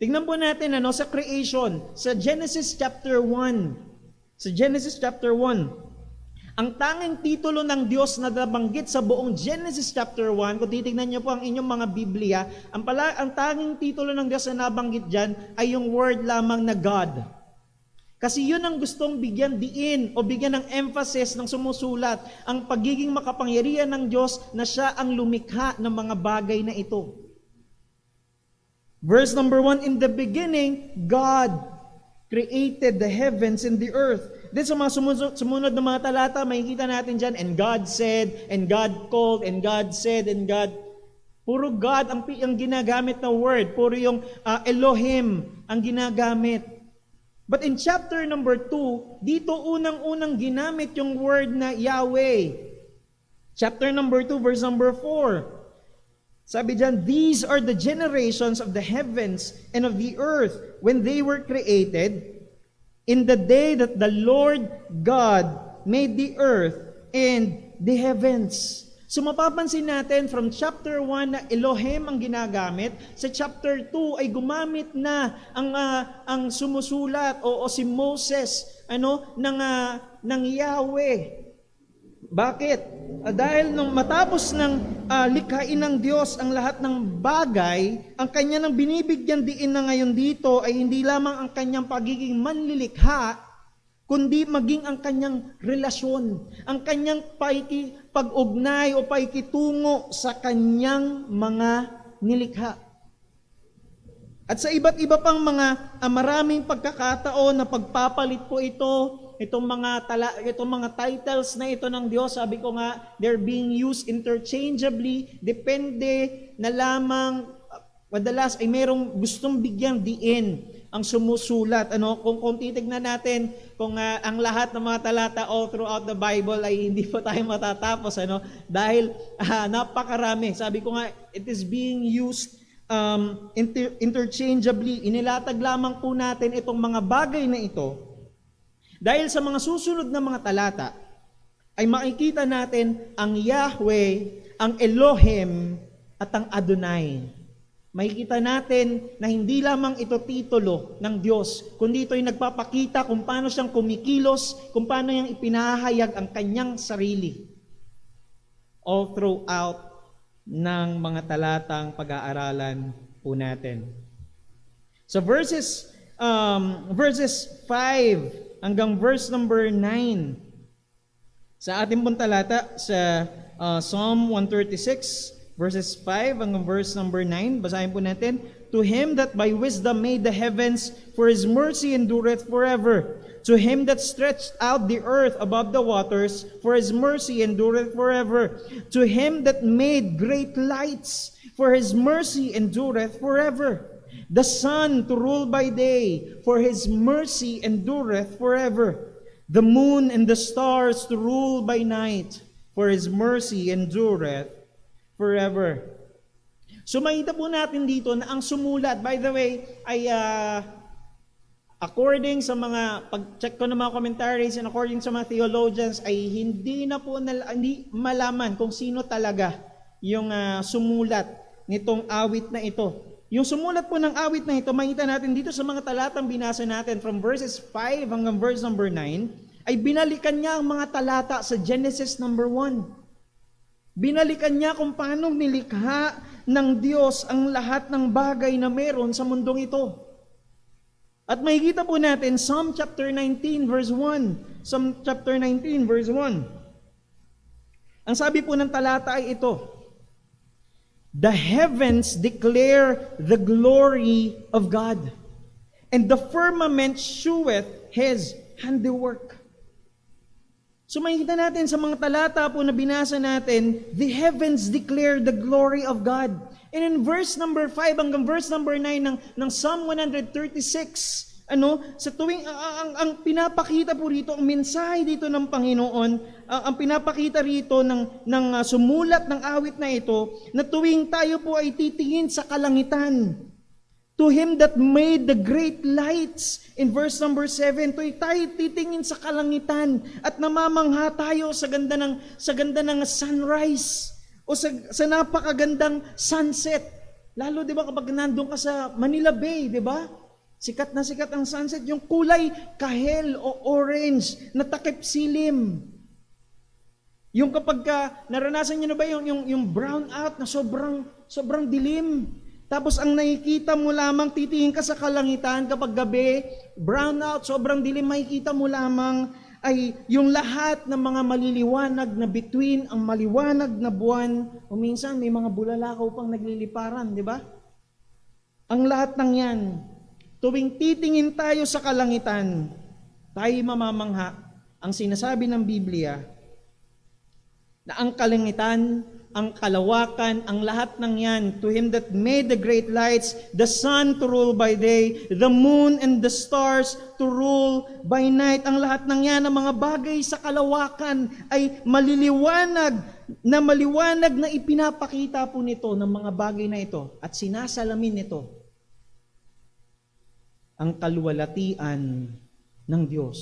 Tingnan po natin sa creation, sa Genesis chapter 1. Sa Genesis chapter 1, ang tanging titulo ng Diyos na nabanggit sa buong Genesis chapter 1, kung titignan niyo po ang inyong mga Biblia, ang tanging titulo ng Diyos na nabanggit dyan ay yung word lamang na God. Kasi yun ang gustong bigyan diin o bigyan ng emphasis ng sumusulat, ang pagiging makapangyarihan ng Diyos na siya ang lumikha ng mga bagay na ito. Verse number 1, in the beginning, God created the heavens and the earth. Then sa mga sumunod na mga talata, makikita natin dyan, and God said, and God called, and God said, and God. Puro God ang ginagamit na word. Puro yung Elohim ang ginagamit. But in chapter number 2, dito unang-unang ginamit yung word na Yahweh. Chapter number 2, verse number 4. Sabi dyan, these are the generations of the heavens and of the earth when they were created in the day that the Lord God made the earth and the heavens. So mapapansin natin from chapter 1 na Elohim ang ginagamit, sa chapter 2 ay gumamit na ang sumusulat o si Moses ng Yahweh. Bakit? Dahil nung matapos ng likhain ng Diyos ang lahat ng bagay, ang kanya nang binibigyan diin na ngayon dito ay hindi lamang ang kanyang pagiging manlilikha, kundi maging ang kanyang relasyon, ang kanyang pag-ugnay o paikitungo sa kanyang mga nilikha. At sa iba't iba pang mga maraming pagkakataon na pagpapalit po itong mga titles na ito ng Diyos, sabi ko nga, they're being used interchangeably, depende na lamang, madalas ay merong gustong bigyang diin ang sumusulat. Kung titignan natin, kung ang lahat ng mga talata all throughout the Bible ay hindi po tayo matatapos, dahil napakarami. Sabi ko nga, it is being used interchangeably. Inilatag lamang po natin itong mga bagay na ito dahil sa mga susunod na mga talata ay makikita natin ang Yahweh, ang Elohim at ang Adonai. Makikita natin na hindi lamang ito titulo ng Diyos, kundi ito ay nagpapakita kung paano siyang kumikilos, kung paano niyang ipinahayag ang kanyang sarili. All throughout ng mga talatang pag-aaralan po natin. So verses 5 hanggang verse number 9 sa ating pong talata sa Psalm 136 verses 5 hanggang verse number 9, basahin po natin. To him that by wisdom made the heavens, for his mercy endureth forever. To him that stretched out the earth above the waters, for his mercy endureth forever. To him that made great lights, for his mercy endureth forever. The sun to rule by day, for his mercy endureth forever. The moon and the stars to rule by night, for his mercy endureth forever. So makita po natin dito na ang sumulat, by the way, ay according sa mga pag-check ko ng mga commentaries and according sa mga theologians, ay hindi malaman kung sino talaga yung sumulat nitong awit na ito. Yung sumulat po ng awit na ito, makita natin dito sa mga talatang binasa natin from verses 5 hanggang verse number 9, ay binalikan niya ang mga talata sa Genesis number 1. Binalikan niya kung paano nilikha ng Diyos ang lahat ng bagay na meron sa mundong ito. At makikita po natin Psalm chapter 19 verse 1. Psalm chapter 19 verse 1. Ang sabi po ng talata ay ito, the heavens declare the glory of God, and the firmament sheweth His handiwork. So makikita natin sa mga talata po na binasa natin, the heavens declare the glory of God. And in verse number 5 hanggang verse number 9 ng Psalm 136, sa tuwing ang pinapakita po rito, ang mensahe dito ng Panginoon, ang pinapakita rito ng sumulat ng awit na ito, na tuwing tayo po ay titingin sa kalangitan, to Him that made the great lights, in verse number 7, tayo titingin sa kalangitan at namamangha tayo sa ganda ng sunrise o sa napakagandang sunset. Lalo 'di ba kapag nandoon ka sa Manila Bay, 'di ba? Sikat na sikat ang sunset, yung kulay kahel o orange na takip silim. Yung kapag naranasan niyo na ba yung brown out na sobrang dilim. Tapos ang nakikita mo lamang, titingin ka sa kalangitan kapag gabi, brown out, sobrang dilim, makikita mo lamang ay yung lahat ng mga maliliwanag na bituin, ang maliwanag na buwan, o minsan may mga bulalakaw pang nagliliparan, di ba? Ang lahat ng yan, tuwing titingin tayo sa kalangitan, tayo mamamangha. Ang sinasabi ng Biblia, na ang kalangitan, ang kalawakan, ang lahat ng yan, to Him that made the great lights, the sun to rule by day, the moon and the stars to rule by night. Ang lahat ng yan, ang mga bagay sa kalawakan ay maliwanag na ipinapakita po nito ng mga bagay na ito at sinasalamin nito ang kaluwalhatian ng Diyos.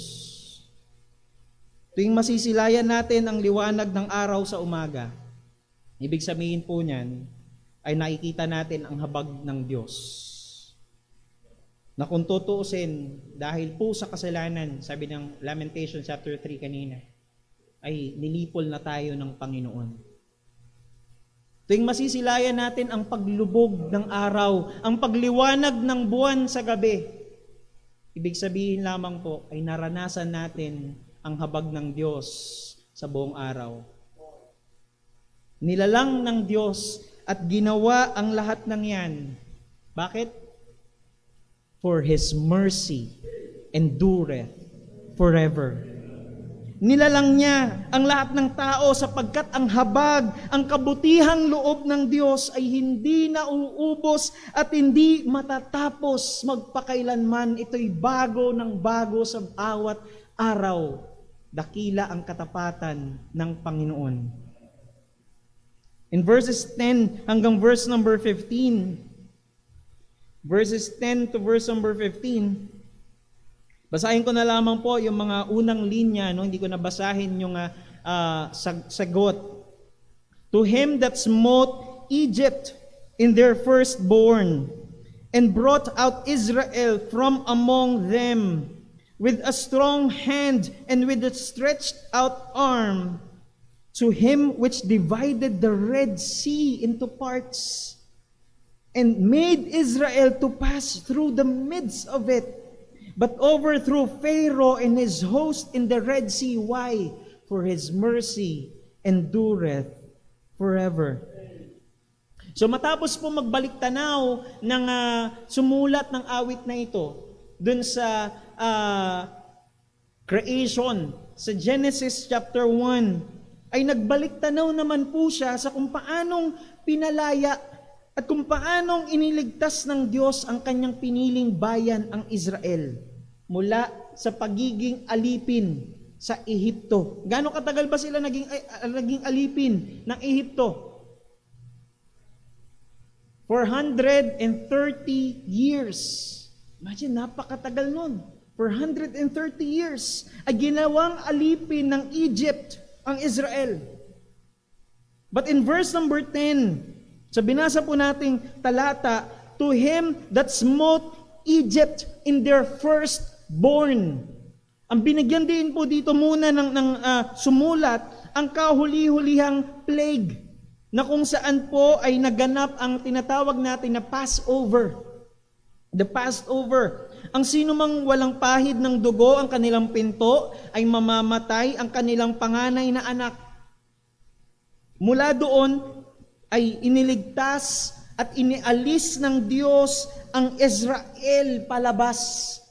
Tuwing masisilayan natin ang liwanag ng araw sa umaga, ibig sabihin po niyan ay nakikita natin ang habag ng Diyos. Na kung tutuusin, dahil po sa kasalanan, sabi ng Lamentation chapter 3 kanina, ay nilipol na tayo ng Panginoon. Tuwing masisilayan natin ang paglubog ng araw, ang pagliwanag ng buwan sa gabi, ibig sabihin lamang po ay naranasan natin ang habag ng Diyos sa buong araw. Nilalang ng Diyos at ginawa ang lahat ng yan. Bakit? For His mercy endureth forever. Nilalang niya ang lahat ng tao sapagkat ang habag, ang kabutihang loob ng Diyos ay hindi nauubos at hindi matatapos magpakailanman. Ito'y bago ng bago sa bawat araw. Dakila ang katapatan ng Panginoon. In verses 10 hanggang verse number 15, verses 10 to verse number 15, basahin ko na lamang po yung mga unang linya, no? Hindi ko nabasahin yung sagot. To Him that smote Egypt in their firstborn, and brought out Israel from among them, with a strong hand and with a stretched out arm, to Him which divided the Red Sea into parts, and made Israel to pass through the midst of it, but overthrew Pharaoh and his host in the Red Sea. Why? For His mercy endureth forever. So matapos po magbalik tanaw ng sumulat ng awit na ito, dun sa creation, sa Genesis chapter 1, ay nagbalik tanaw naman po siya sa kung paanong pinalaya at kung paanong iniligtas ng Diyos ang kanyang piniling bayan, ang Israel, mula sa pagiging alipin sa Ehipto. Gaano katagal ba sila naging alipin ng Ehipto? 430 years. Imagine, napakatagal nun. 430 years ay ginawang alipin ng Egypt ang Israel. But in verse number 10, sa binasa po nating talata, to Him that smote Egypt in their firstborn. Ang binigyan din po dito muna ng sumulat, ang kahuli-hulihang plague, na kung saan po ay naganap ang tinatawag natin na Passover. The Passover. Ang sino mang walang pahid ng dugo ang kanilang pinto ay mamamatay ang kanilang panganay na anak. Mula doon ay iniligtas at inialis ng Diyos ang Israel palabas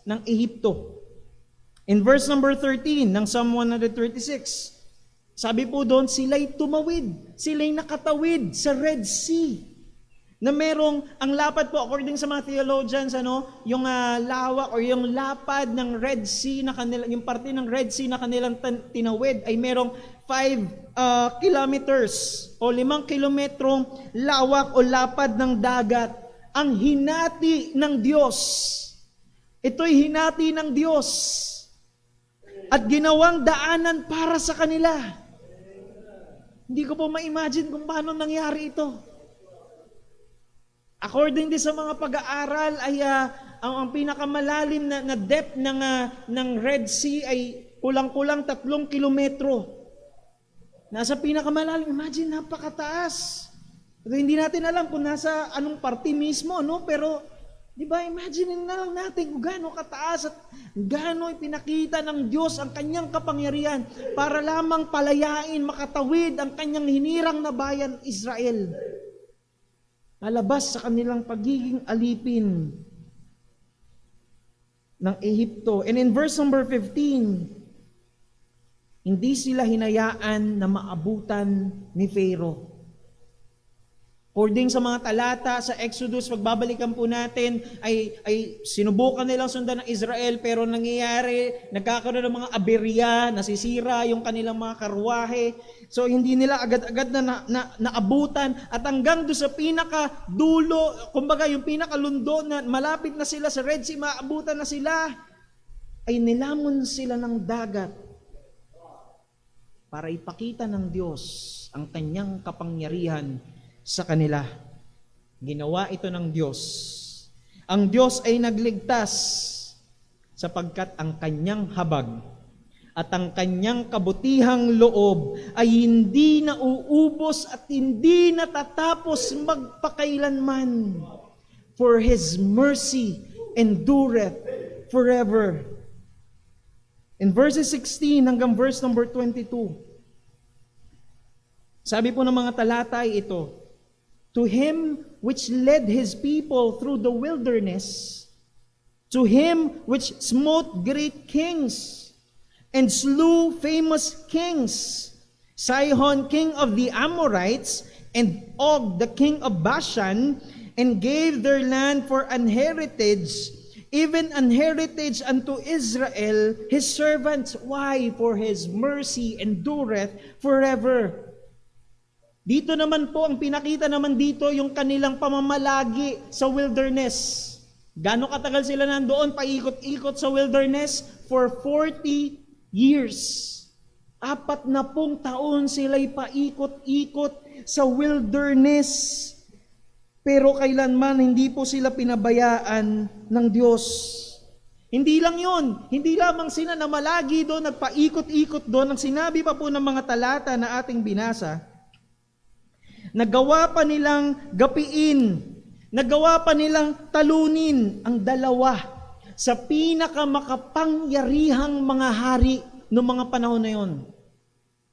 ng Ehipto. In verse number 13 ng Psalm 136, sabi po doon, sila'y tumawid, sila'y nakatawid sa Red Sea. Na merong, ang lapad po, according sa mga theologians, yung lawak or yung lapad ng Red Sea na kanila, yung parte ng Red Sea na kanilang tinawid ay merong 5 kilometers o 5 kilometrong lawak o lapad ng dagat. Ang hinati ng Diyos. Ito'y hinati ng Diyos. At ginawang daanan para sa kanila. Hindi ko po ma-imagine kung paano nangyari ito. According din sa mga pag-aaral ay ang pinakamalalim na depth ng Red Sea ay kulang-kulang 3 kilometro. Nasa pinakamalalim, imagine, napakataas. Pero hindi natin alam kung nasa anong parte mismo, no? Pero, di ba, imagine na lang natin kung gaano kataas at gaano ipinakita ng Diyos ang kanyang kapangyarihan para lamang palayain, makatawid ang kanyang hinirang na bayan, Israel. Alabas sa kanilang pagiging alipin ng Ehipto. And in verse number 15, hindi sila hinayaan na maabutan ni Pharaoh. According sa mga talata sa Exodus, pagbabalikan po natin, ay sinubukan nilang sundan ng Israel, pero nangyayari, nagkakaroon ng mga aberya, nasisira yung kanilang mga karwahe. So hindi nila agad-agad na naabutan, at hanggang doon sa pinakadulo, kumbaga yung pinakalundo na malapit na sila sa Red Sea, maabutan na sila, ay nilamon sila ng dagat para ipakita ng Diyos ang kanyang kapangyarihan sa kanila. Ginawa ito ng Diyos. Ang Diyos ay nagligtas sapagkat ang kanyang habag at ang kanyang kabutihang loob ay hindi nauubos at hindi natatapos magpakailanman. For His mercy endureth forever. In verses 16 hanggang verse number 22, sabi po ng mga talata ay ito, to Him which led His people through the wilderness, to Him which smote great kings, and slew famous kings, Sihon king of the Amorites, and Og the king of Bashan, and gave their land for an heritage, even an heritage unto Israel, His servants. Why? For His mercy endureth forever. Dito naman po, ang pinakita naman dito, yung kanilang pamamalagi sa wilderness. Gano'ng katagal sila nandoon, paikot-ikot sa wilderness? For 40 years. 40 taon sila'y paikot-ikot sa wilderness. Pero kailanman hindi po sila pinabayaan ng Diyos. Hindi lang yon, hindi lamang sila namalagi doon, nagpaikot-ikot doon. Ang sinabi pa po ng mga talata na ating binasa, nagawa pa nilang gapiin, nagawa pa nilang talunin ang dalawa sa pinakamakapangyarihang mga hari noong mga panahon na yon.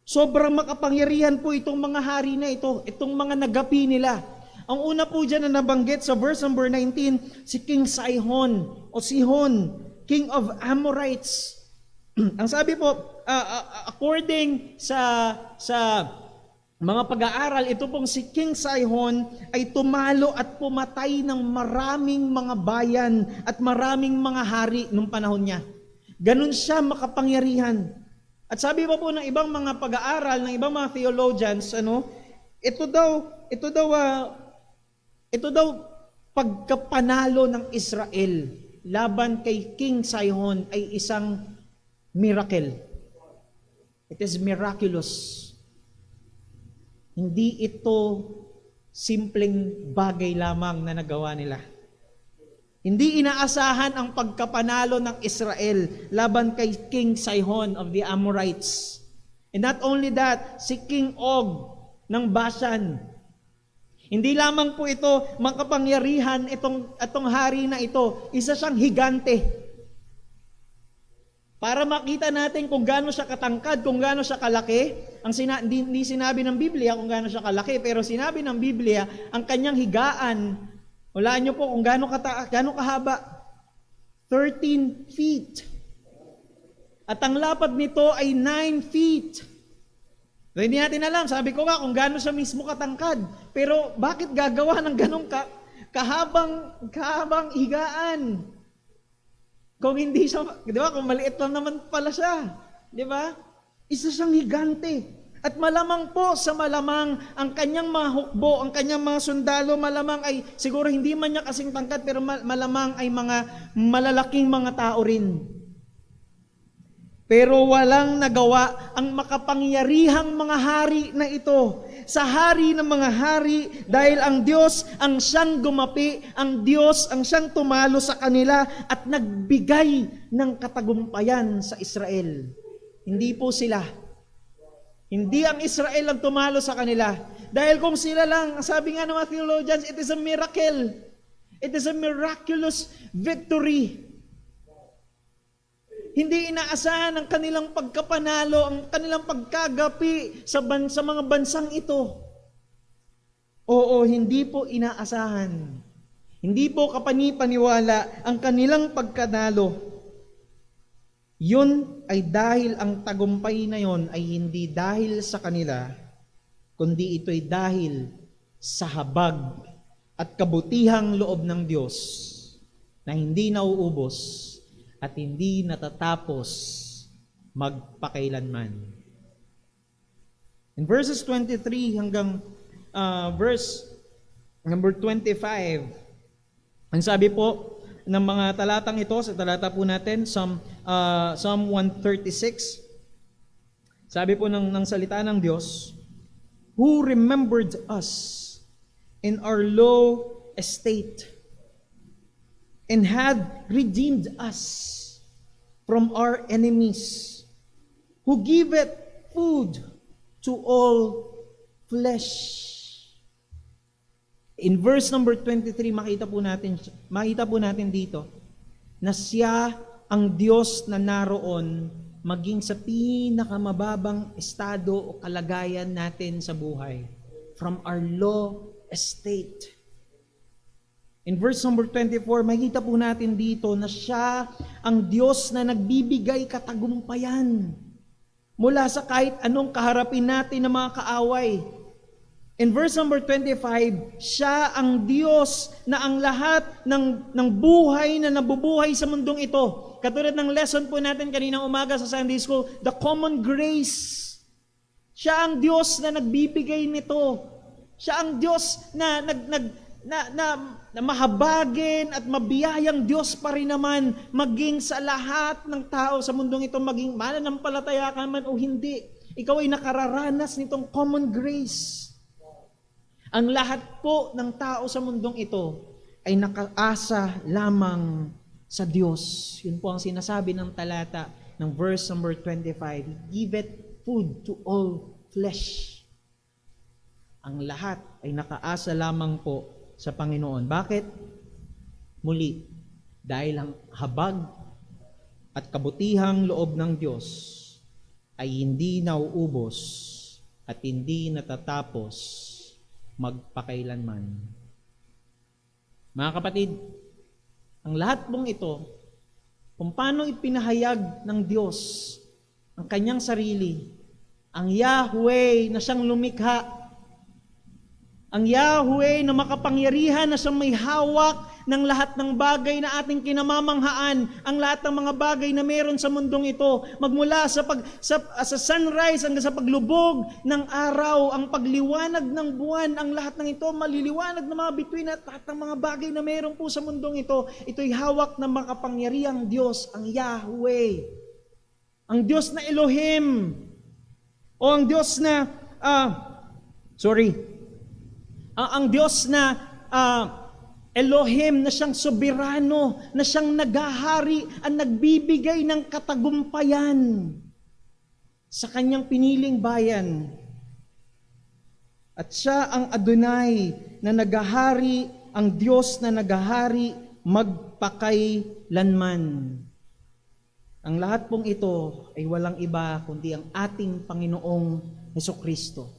Sobrang makapangyarihan po itong mga hari na ito, itong mga nagapi nila. Ang una po dyan na nabanggit sa verse number 19, si King Sihon o Sihon, King of Amorites. Ang sabi po, according sa mga pag-aaral, ito pong si King Sihon ay tumalo at pumatay ng maraming mga bayan at maraming mga hari nung panahon niya. Ganun siya makapangyarihan. At sabi pa po ng ibang mga pag-aaral, ng ibang mga theologians, ito daw pagkapanalo ng Israel laban kay King Sihon ay isang miracle. It is miraculous. Hindi ito simpleng bagay lamang na nagawa nila. Hindi inaasahan ang pagkapanalo ng Israel laban kay King Sihon of the Amorites. And not only that, si King Og ng Bashan. Hindi lamang po ito makapangyarihan itong hari na ito. Isa siyang higante. Para makita natin kung gaano siya katangkad, kung gaano siya kalaki. Hindi sinabi ng Biblia kung gaano siya kalaki, pero sinabi ng Biblia, ang kanyang higaan, walaan niyo po kung gaano kahaba. 13 feet. At ang lapad nito ay 9 feet. So, hindi natin alam, sabi ko nga kung gaano siya mismo katangkad. Pero bakit gagawa ng ganong kahabang higaan? Kung hindi siya, di ba, kung maliit lang naman pala siya, di ba? Isa siyang higante. At malamang po sa malamang, ang kanyang mga hukbo, ang kanyang mga sundalo, malamang ay, siguro hindi man niya kasing tangkad, pero malamang ay mga malalaking mga tao rin. Pero walang nagawa ang makapangyarihang mga hari na ito. Sa hari ng mga hari, dahil ang Diyos ang siyang gumapi, ang Diyos ang siyang tumalo sa kanila at nagbigay ng katagumpayan sa Israel. Hindi po sila. Hindi ang Israel ang tumalo sa kanila. Dahil kung sila lang, sabi nga ng mga theologians, it is a miracle. It is a miraculous victory. Hindi inaasahan ang kanilang pagkapanalo, ang kanilang pagkagapi sa mga bansang ito. Oo, hindi po inaasahan. Hindi po kapani-paniwala ang kanilang pagkanalo. Yun ay dahil ang tagumpay na yon ay hindi dahil sa kanila, kundi ito'y dahil sa habag at kabutihang loob ng Diyos na hindi nauubos at hindi natatapos magpakailanman. In verses 23 hanggang verse number 25, ang sabi po ng mga talatang ito, sa talata po natin, Psalm 136, sabi po ng salita ng Diyos, who remembered us in our low estate, and had redeemed us from our enemies, who giveth food to all flesh. In verse number 23, makita po natin dito na siya ang Diyos na naroon maging sa pinakamababang estado o kalagayan natin sa buhay. From our low estate. In verse number 24, makita po natin dito na siya ang Diyos na nagbibigay katagumpayan mula sa kahit anong kaharapin natin na mga kaaway. In verse number 25, siya ang Diyos na ang lahat ng buhay na nabubuhay sa mundong ito. Katulad ng lesson po natin kaninang umaga sa Sunday School, the common grace. Siya ang Diyos na nagbibigay nito. Siya ang Diyos na mahabagin at mabiyayang Diyos pa rin naman maging sa lahat ng tao sa mundong ito, maging mananampalataya ka man o hindi. Ikaw ay nakararanas nitong common grace. Ang lahat po ng tao sa mundong ito ay nakaasa lamang sa Diyos. Yun po ang sinasabi ng talata ng verse number 25. He giveth food to all flesh. Ang lahat ay nakaasa lamang po sa Panginoon. Bakit? Muli, dahil ang habag at kabutihang loob ng Diyos ay hindi nauubos at hindi natatapos magpakailanman. Mga kapatid, ang lahat pong ito, kung paano ipinahayag ng Diyos ang kanyang sarili, ang Yahweh na siyang lumikha, ang Yahweh na makapangyarihan na siyang may hawak ng lahat ng bagay na ating kinamamanghaan, ang lahat ng mga bagay na meron sa mundong ito, magmula sa sunrise hanggang sa paglubog ng araw, ang pagliwanag ng buwan, ang lahat ng ito, maliliwanag na mga bituin at lahat ng mga bagay na meron po sa mundong ito, ito'y hawak ng makapangyarihang Diyos, ang Yahweh. Ang Diyos na Elohim, o ang Diyos na, ang Diyos na Elohim, na siyang soberano, na siyang naghahari, ang nagbibigay ng katagumpayan sa kanyang piniling bayan. At siya ang Adonai na naghahari, ang Diyos na naghahari magpakailanman. Ang lahat pong ito ay walang iba kundi ang ating Panginoong Hesukristo.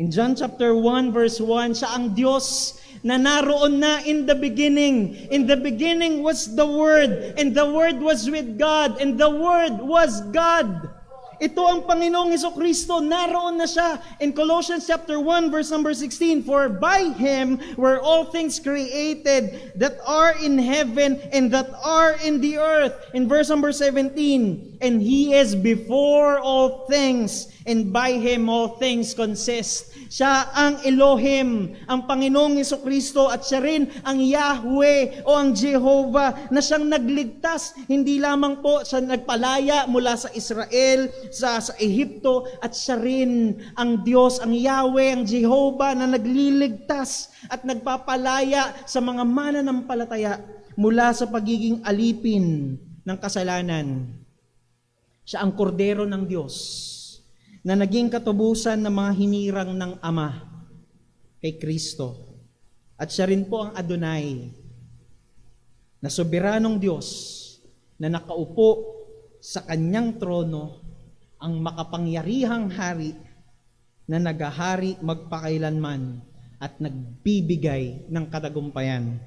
In John chapter 1 verse 1, siya ang Diyos na naroon na in the beginning. In the beginning was the Word, and the Word was with God, and the Word was God. Ito ang Panginoong Hesukristo, naroon na siya. In Colossians chapter 1 verse number 16, for by Him were all things created that are in heaven and that are in the earth. In verse number 17, and He is before all things, and by Him all things consist. Siya ang Elohim, ang Panginoong Hesukristo, at siya rin ang Yahweh o ang Jehovah na siyang nagligtas. Hindi lamang po siya nagpalaya mula sa Israel, sa Ehipto, at siya rin ang Diyos, ang Yahweh, ang Jehovah na nagliligtas at nagpapalaya sa mga mananampalataya mula sa pagiging alipin ng kasalanan. Siya ang kordero ng Diyos na naging katubusan ng mga hinirang ng Ama kay Kristo. At siya rin po ang Adonai, na soberanong Diyos na nakaupo sa kanyang trono, ang makapangyarihang hari na naghahari magpakailanman at nagbibigay ng katagumpayan.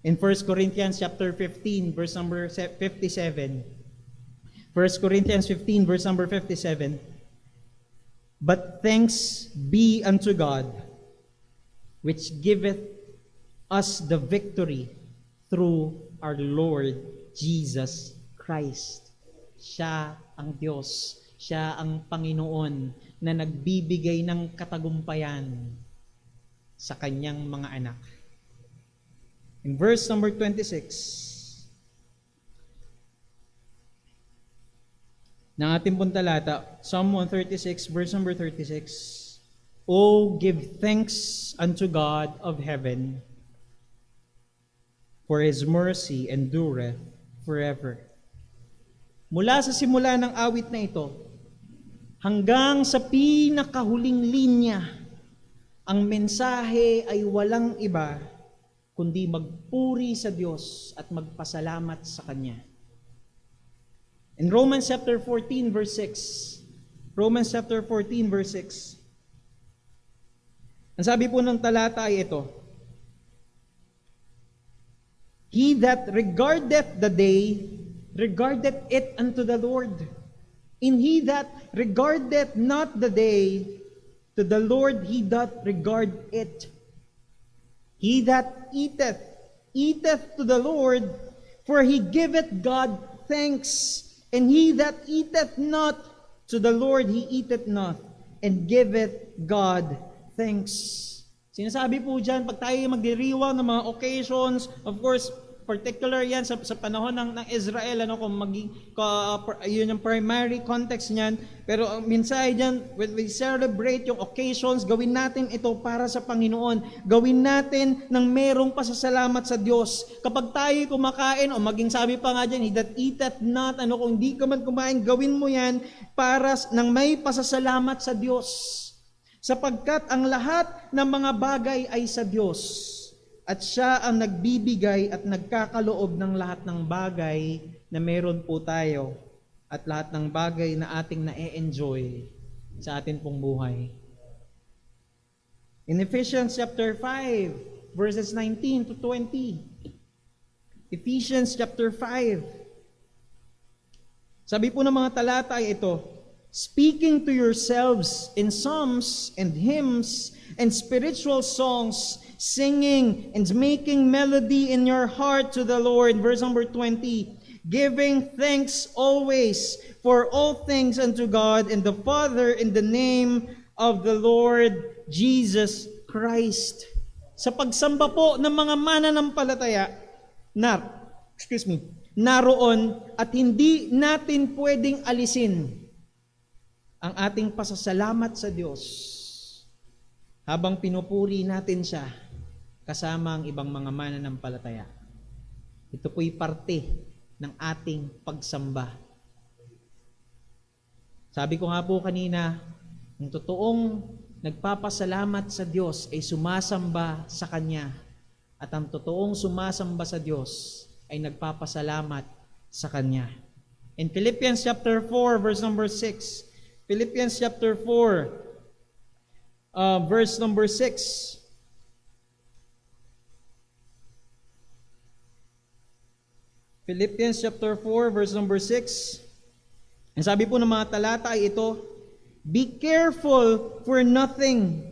In 1 Corinthians chapter 15 verse number 57, 1 Corinthians 15 verse number 57, but thanks be unto God, which giveth us the victory through our Lord Jesus Christ. Siya ang Diyos, siya ang Panginoon na nagbibigay ng katagumpayan sa kanyang mga anak. In verse number 26, ng ating pong talata, Psalm 136, verse number 36, O give thanks unto God of heaven, for His mercy endureth forever. Mula sa simula ng awit na ito, hanggang sa pinakahuling linya, ang mensahe ay walang iba, kundi magpuri sa Diyos at magpasalamat sa Kanya. In Romans chapter 14 verse 6. Romans chapter 14 verse 6. Ang sabi po ng talata ay ito. He that regardeth the day, regardeth it unto the Lord. And he that regardeth not the day, to the Lord he doth regard it. He that eateth, eateth to the Lord, for he giveth God thanks. And he that eateth not, to the Lord he eateth not, and giveth God thanks. Sinasabi po dyan, pag tayo magdiriwang ng mga occasions, of course, particular yan sa panahon ng Israel, kung yun yung primary context niyan. Pero ang mensahe dyan, when we celebrate yung occasions, gawin natin ito para sa Panginoon. Gawin natin ng merong pasasalamat sa Diyos. Kapag tayo kumakain, o maging sabi pa nga dyan, he that eateth not, kung hindi ka man kumain, gawin mo yan para ng may pasasalamat sa Diyos. Sapagkat ang lahat ng mga bagay ay sa Diyos. At siya ang nagbibigay at nagkakaloob ng lahat ng bagay na meron po tayo at lahat ng bagay na ating na-enjoy sa atin pong buhay. In Ephesians chapter 5, verses 19 to 20. Ephesians chapter 5. Sabi po ng mga talata ay ito, speaking to yourselves in psalms and hymns and spiritual songs, singing and making melody in your heart to the Lord. Verse number 20. Giving thanks always for all things unto God and the Father in the name of the Lord Jesus Christ. Sa pagsamba po ng mga mananampalataya, naroon at hindi natin pwedeng alisin ang ating pasasalamat sa Diyos habang pinupuri natin siya kasama ang ibang mga mananampalataya. Ito po'y parte ng ating pagsamba. Sabi ko nga po kanina, ang totoong nagpapasalamat sa Diyos ay sumasamba sa Kanya. At ang totoong sumasamba sa Diyos ay nagpapasalamat sa Kanya. In Philippians chapter 4, verse number 6. Philippians chapter 4, verse number 6. Philippians chapter 4, verse number 6. Ang sabi po ng mga talata ay ito, be careful for nothing,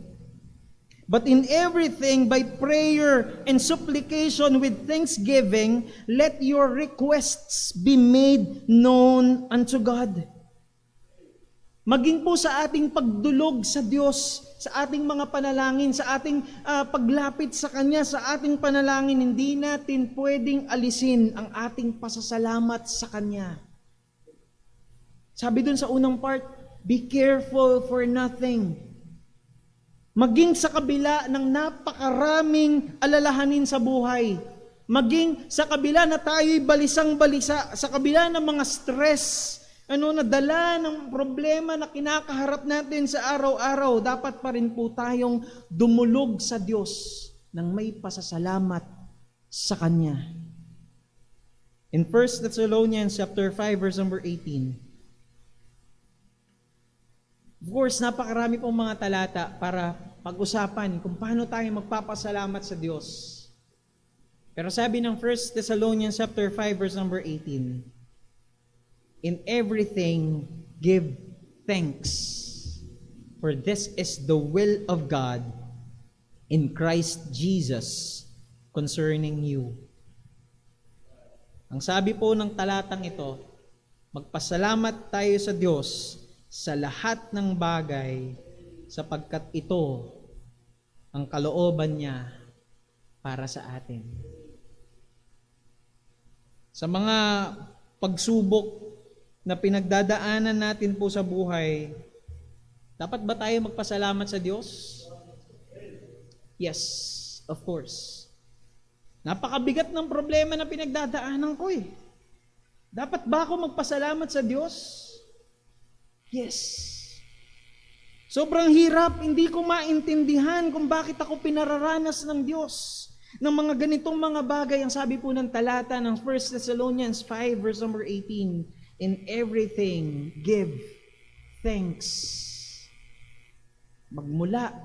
but in everything by prayer and supplication with thanksgiving, let your requests be made known unto God. Maging po sa ating pagdulog sa Diyos, sa ating mga panalangin, sa ating paglapit sa Kanya, sa ating panalangin, hindi natin pwedeng alisin ang ating pasasalamat sa Kanya. Sabi dun sa unang part, be careful for nothing. Maging sa kabila ng napakaraming alalahanin sa buhay, maging sa kabila na tayo'y balisang-balisa, sa kabila ng mga stress, na dala ng problema na kinakaharap natin sa araw-araw, dapat pa rin po tayong dumulog sa Diyos ng may pasasalamat sa Kanya. In 1 Thessalonians chapter 5, verse number 18. Of course, napakarami pong mga talata para pag-usapan kung paano tayo magpapasalamat sa Diyos. Pero sabi ng 1 Thessalonians chapter 5, verse number 18, in everything give thanks, for this is the will of God in Christ Jesus concerning you. Ang sabi po ng talatang ito, magpasalamat tayo sa Diyos sa lahat ng bagay sapagkat ito ang kalooban niya para sa atin. Sa mga pagsubok na pinagdadaanan natin po sa buhay, dapat ba tayo magpasalamat sa Diyos? Yes, of course. Napakabigat ng problema na pinagdadaanan ko eh. Dapat ba ako magpasalamat sa Diyos? Yes. Sobrang hirap, hindi ko maintindihan kung bakit ako pinararanas ng Diyos ng mga ganitong mga bagay. Ang sabi po ng talata ng 1 Thessalonians 5 verse number 18, in everything give thanks. Magmula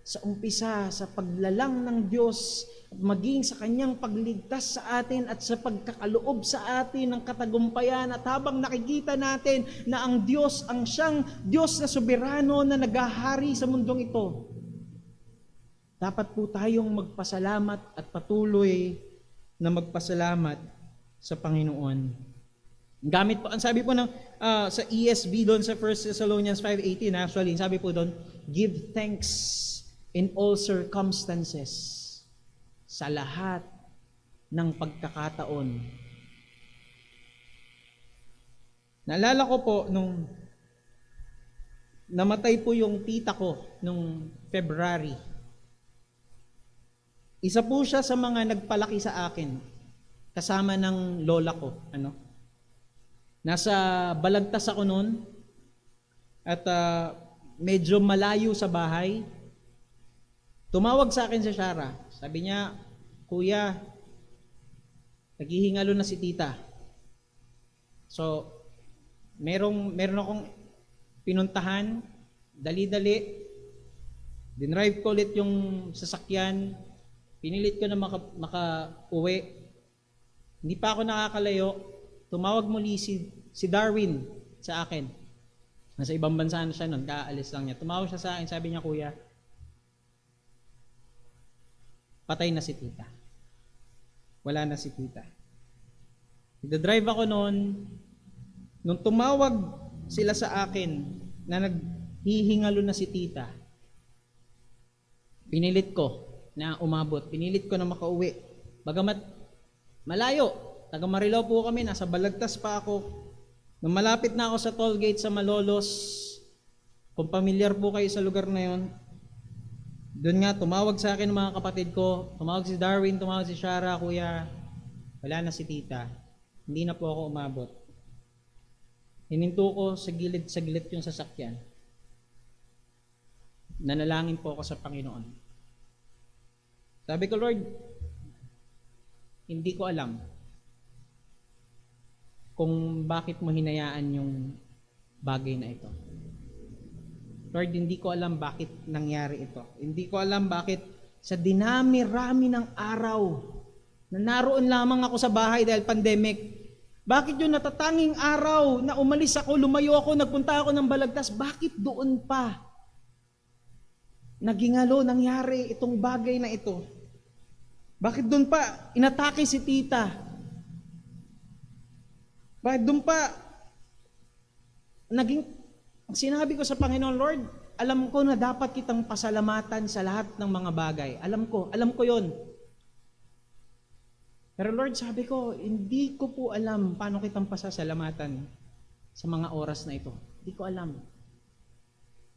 sa umpisa, sa paglalang ng Diyos, at maging sa Kanyang pagligtas sa atin at sa pagkakaloob sa atin ng katagumpayan, at habang nakikita natin na ang Diyos, ang siyang Diyos na soberano na naghahari sa mundong ito, dapat po tayong magpasalamat at patuloy na magpasalamat sa Panginoon. Gamit po, ang sabi po ng sa ESV doon sa 1 Thessalonians 5:18, actually, sabi po doon, give thanks in all circumstances, sa lahat ng pagkakataon. Naalala ko po nung namatay po yung tita ko nung February. Isa po siya sa mga nagpalaki sa akin kasama ng lola ko, Nasa Balagtas ako noon at medyo malayo sa bahay. Tumawag sa akin si Shara. Sabi niya, Kuya, naghihingalo na si tita. So, meron akong pinuntahan, dali-dali, dinrive ko ulit yung sasakyan, pinilit ko na maka-uwi. Hindi pa ako nakakalayo. Tumawag muli si Darwin sa akin. Nasa ibang bansa na siya noon, kaalis lang niya. Tumawag siya sa akin, sabi niya, Kuya, patay na si tita. Wala na si tita. Nagdadrive ako noon, nung tumawag sila sa akin na naghihingalo na si tita, pinilit ko na umabot, pinilit ko na makauwi. Bagamat malayo, taga Marilao po kami, nasa Balagtas pa ako. Nung malapit na ako sa toll gate sa Malolos, kung pamilyar po kayo sa lugar na yon, doon nga tumawag sa akin ng mga kapatid ko, tumawag si Darwin, tumawag si Shara, Kuya, wala na si tita, hindi na po ako umabot. Hininto ko sa gilid yung sasakyan. Nanalangin po ako sa Panginoon. Sabi ko, Lord, hindi ko alam kung bakit mo hinayaan yung bagay na ito. Lord, hindi ko alam bakit nangyari ito. Hindi ko alam bakit sa dinami-rami ng araw na naroon lamang ako sa bahay dahil pandemic, bakit yung natatanging araw na umalis ako, lumayo ako, nagpunta ako ng Balagtas, bakit doon pa nangyari itong bagay na ito? Bakit doon pa inatake si tita? Bakit doon pa sinabi ko sa Panginoon, Lord, alam ko na dapat kitang pasalamatan sa lahat ng mga bagay. Alam ko yon. Pero Lord, sabi ko, hindi ko po alam paano kitang pasasalamatan sa mga oras na ito. Hindi ko alam.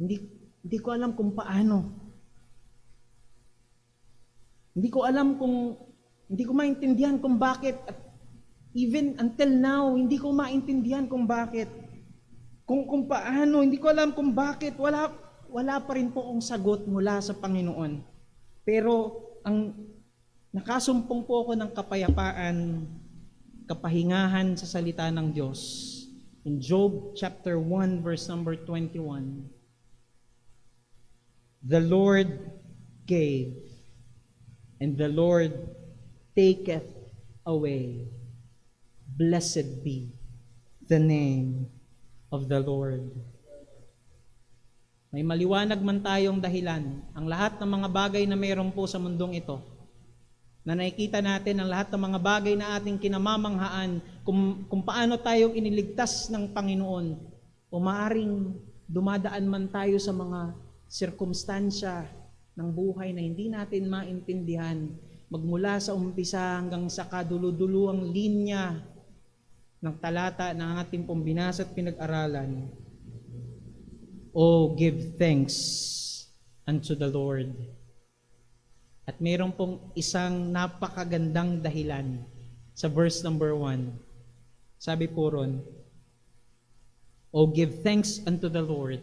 Hindi ko alam kung paano. Hindi ko maintindihan kung bakit. At even until now, hindi ko maintindihan kung bakit. Kung paano, hindi ko alam kung bakit. Wala pa rin po akong sagot mula sa Panginoon. Pero nakasumpong po ako ng kapayapaan, kapahingahan sa salita ng Diyos. In Job chapter 1 verse number 21, the Lord gave, and the Lord taketh away. Blessed be the name of the Lord. May maliwanag man tayong dahilan. Ang lahat ng mga bagay na mayroon po sa mundong ito, na nakikita natin ang lahat ng mga bagay na ating kinamamanghaan, kung paano tayong iniligtas ng Panginoon, o maaring dumadaan man tayo sa mga sirkumstansya ng buhay na hindi natin maintindihan, magmula sa umpisa hanggang sa kaduluduluang linya ng talata na ating pong binasa at pinag-aralan. Oh, give thanks unto the Lord. At mayroon pong isang napakagandang dahilan sa verse number 1. Sabi po ron, oh, give thanks unto the Lord,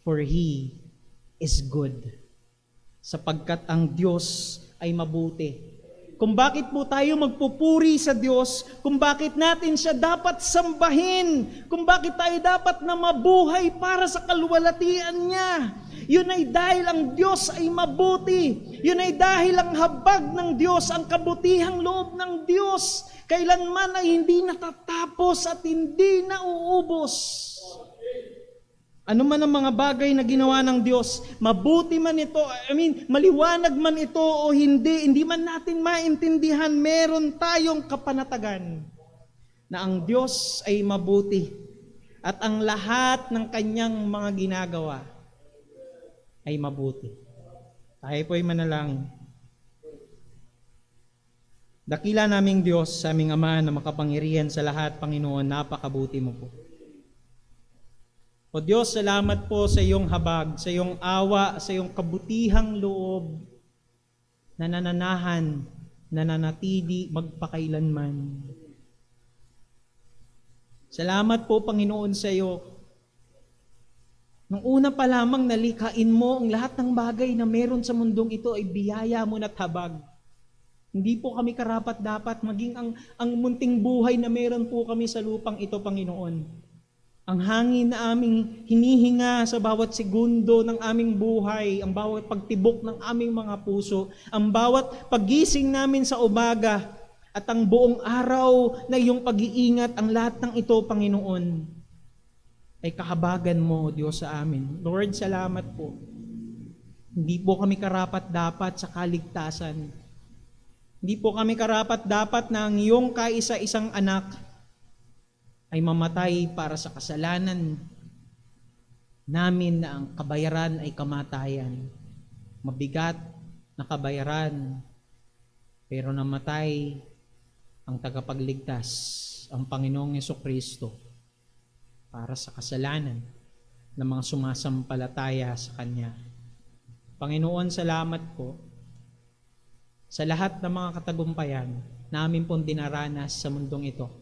for He is good. Sapagkat ang Diyos ay mabuti. Kung bakit po tayo magpupuri sa Diyos, kung bakit natin siya dapat sambahin, kung bakit tayo dapat na mabuhay para sa kaluwalhatian niya, yun ay dahil ang Diyos ay mabuti. Yun ay dahil ang habag ng Diyos, ang kabutihang loob ng Diyos, kailanman ay hindi natatapos at hindi nauubos. Ano man ang mga bagay na ginawa ng Diyos, mabuti man ito, maliwanag man ito o hindi man natin maintindihan, meron tayong kapanatagan na ang Diyos ay mabuti at ang lahat ng kanyang mga ginagawa ay mabuti. Tayo po'y manalangin. Dakila naming Diyos, sa aming Ama na makapangyarihan sa lahat, Panginoon, napakabuti mo po. O Diyos, salamat po sa iyong habag, sa iyong awa, sa iyong kabutihang loob na nananahan, nananatili magpakailanman. Salamat po, Panginoon, sa iyo. Nung una pa lamang nalikhain mo ang lahat ng bagay na meron sa mundong ito ay biyaya mo na't habag. Hindi po kami karapat-dapat maging ang munting buhay na meron po kami sa lupang ito, Panginoon. Ang hangin na aming hinihinga sa bawat segundo ng aming buhay, ang bawat pagtibok ng aming mga puso, ang bawat pagising namin sa umaga, at ang buong araw na iyong pag-iingat, ang lahat ng ito, Panginoon, ay kahabagan mo, Diyos, sa amin. Lord, salamat po. Hindi po kami karapat-dapat sa kaligtasan. Hindi po kami karapat-dapat na ang iyong kaisa-isang anak ay mamatay para sa kasalanan namin na ang kabayaran ay kamatayan. Mabigat na kabayaran, pero namatay ang tagapagligtas, ang Panginoong Jesucristo, para sa kasalanan ng mga sumasampalataya sa Kanya. Panginoon, salamat po sa lahat ng mga katagumpayan namin pong dinaranas sa mundong ito.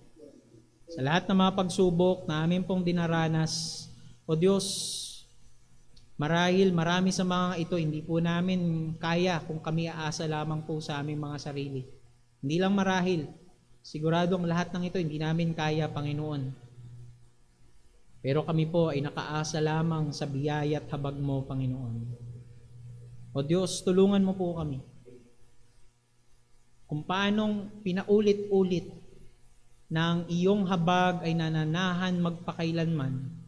Sa lahat ng mga pagsubok na amin pong dinaranas, o Diyos, marahil marami sa mga ito, hindi po namin kaya kung kami aasa lamang po sa aming mga sarili. Hindi lang marahil, Sigurado ang lahat ng ito hindi namin kaya, Panginoon. Pero kami po ay nakaasa lamang sa biyaya at habag mo, Panginoon. O Diyos, tulungan mo po kami. Kung paanong pinaulit-ulit ng iyong habag ay nananahan magpakailanman,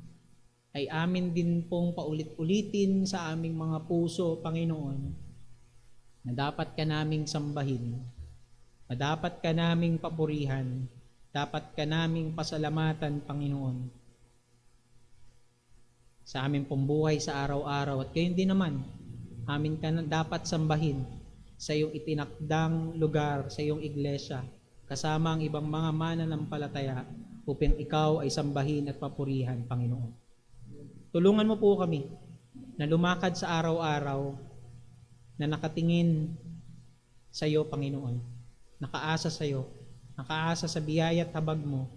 ay amin din pong paulit-ulitin sa aming mga puso, Panginoon, na dapat ka naming sambahin, na dapat ka naming papurihan, dapat ka naming pasalamatan, Panginoon, sa aming pong buhay sa araw-araw. At gayon din naman, amin ka na dapat sambahin sa iyong itinakdang lugar, sa iyong iglesia, kasama ang ibang mga mananampalataya upang ikaw ay sambahin at papurihan, Panginoon. Tulungan mo po kami na lumakad sa araw-araw na nakatingin sa iyo, Panginoon. Nakaasa sa iyo, nakaasa sa biyaya at habag mo.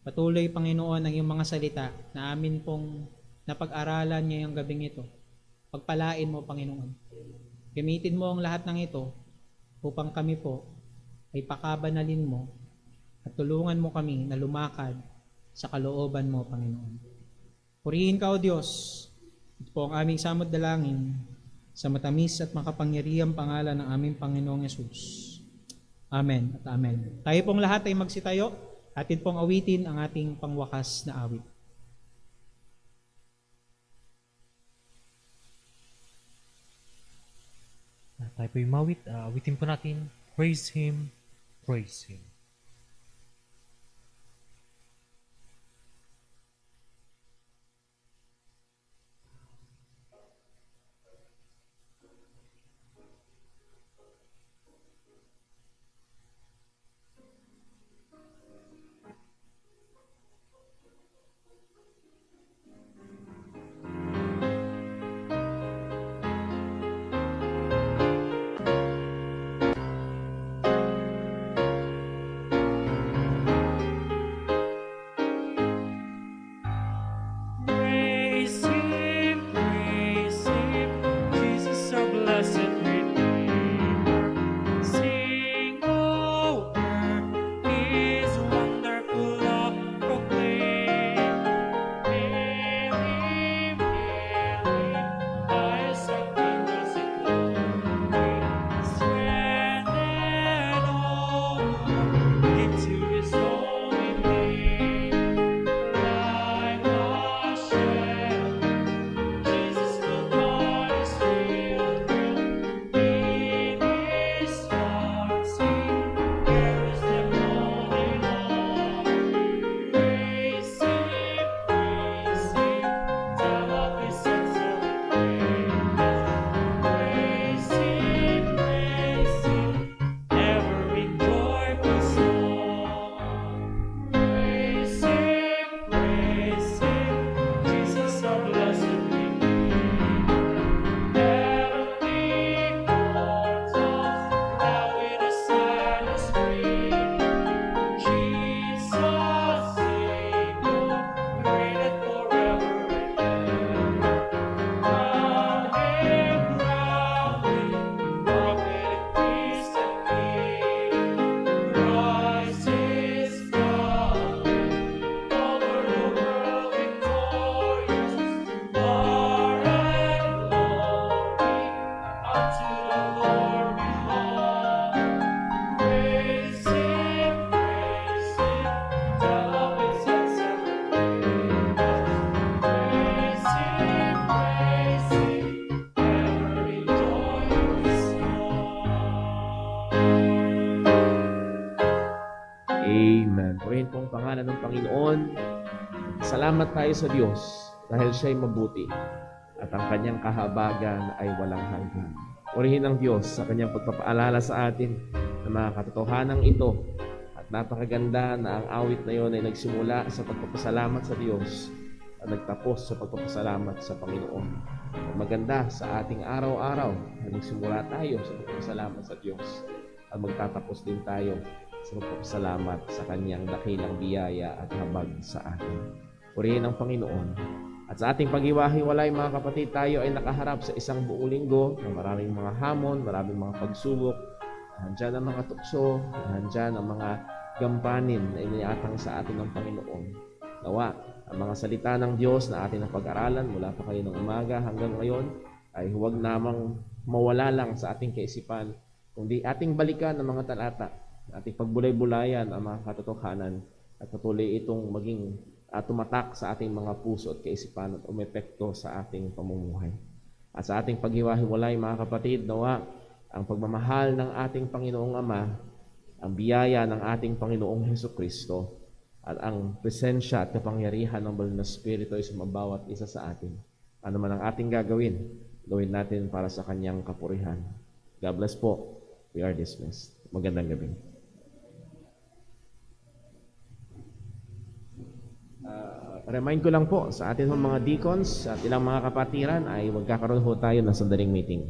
Patuloy, Panginoon, ang iyong mga salita na amin pong napag-aralan ngayong gabing ito. Pagpalain mo, Panginoon. Gamitin mo ang lahat ng ito upang kami po ay pakabanalin mo at tulungan mo kami na lumakad sa kalooban mo, Panginoon. Purihin ka, O Diyos. Ito po ang aming samot dalangin sa matamis at makapangyarihang pangalan ng aming Panginoong Yesus. Amen at amen. Tayo pong lahat ay magsitayo. Atin pong awitin ang ating pangwakas na awit. Tayo po yung mawit. Awitin po natin. Praise Him, praise Him. Amen. Purihin po ang pangalan ng Panginoon. Salamat tayo sa Diyos dahil siya'y mabuti at ang kanyang kahabagan ay walang hanggan. Purihin ang Diyos sa kanyang pagpapaalala sa atin ng mga katotohanan ito at napakaganda na ang awit na yon ay nagsimula sa pagpapasalamat sa Diyos at nagtapos sa pagpapasalamat sa Panginoon. At maganda sa ating araw-araw na nagsimula tayo sa pagpapasalamat sa Diyos at magtatapos din tayo sa pagpapasalamat sa kanyang dakilang biyaya at habag sa atin. Purihin ang Panginoon. At sa ating paghiwa-hiwalay, mga kapatid, tayo ay nakaharap sa isang buong linggo na maraming mga hamon, maraming mga pagsubok, Nandyan ang mga tukso, nandyan ang mga gampanin na iniatang sa atin ng Panginoon. Nawa, ang mga salita ng Diyos na atin napag-aralan mula pa kayo ng umaga hanggang ngayon ay huwag namang mawala lang sa ating kaisipan, kundi ating balikan ang mga talata, ating pagbulay-bulayan ang mga katotohanan at patuloy itong maging tumatak sa ating mga puso at kaisipan at umepekto sa ating pamumuhay. At sa ating paghiwa-hiwalay, mga kapatid, nawa ang pagmamahal ng ating Panginoong Ama, ang biyaya ng ating Panginoong Hesukristo, at ang presensya at kapangyarihan ng Banal na Espiritu ay sumabawat isa sa atin. Ano man ang ating gagawin, gawin natin para sa Kanyang kapurihan. God bless po. We are dismissed. Magandang gabi. Remind ko lang po sa atin mga deacons at ilang mga kapatiran ay magkakaroon ho tayo ng sandaling meeting.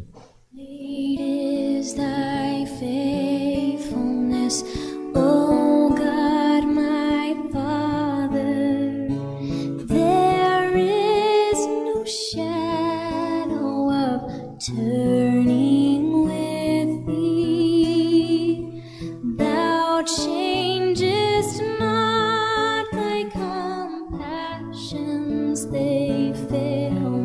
Great is thy faithfulness, O God, my Father. There is no shadow of turning with thee. Thou changest not, thy compassions they fail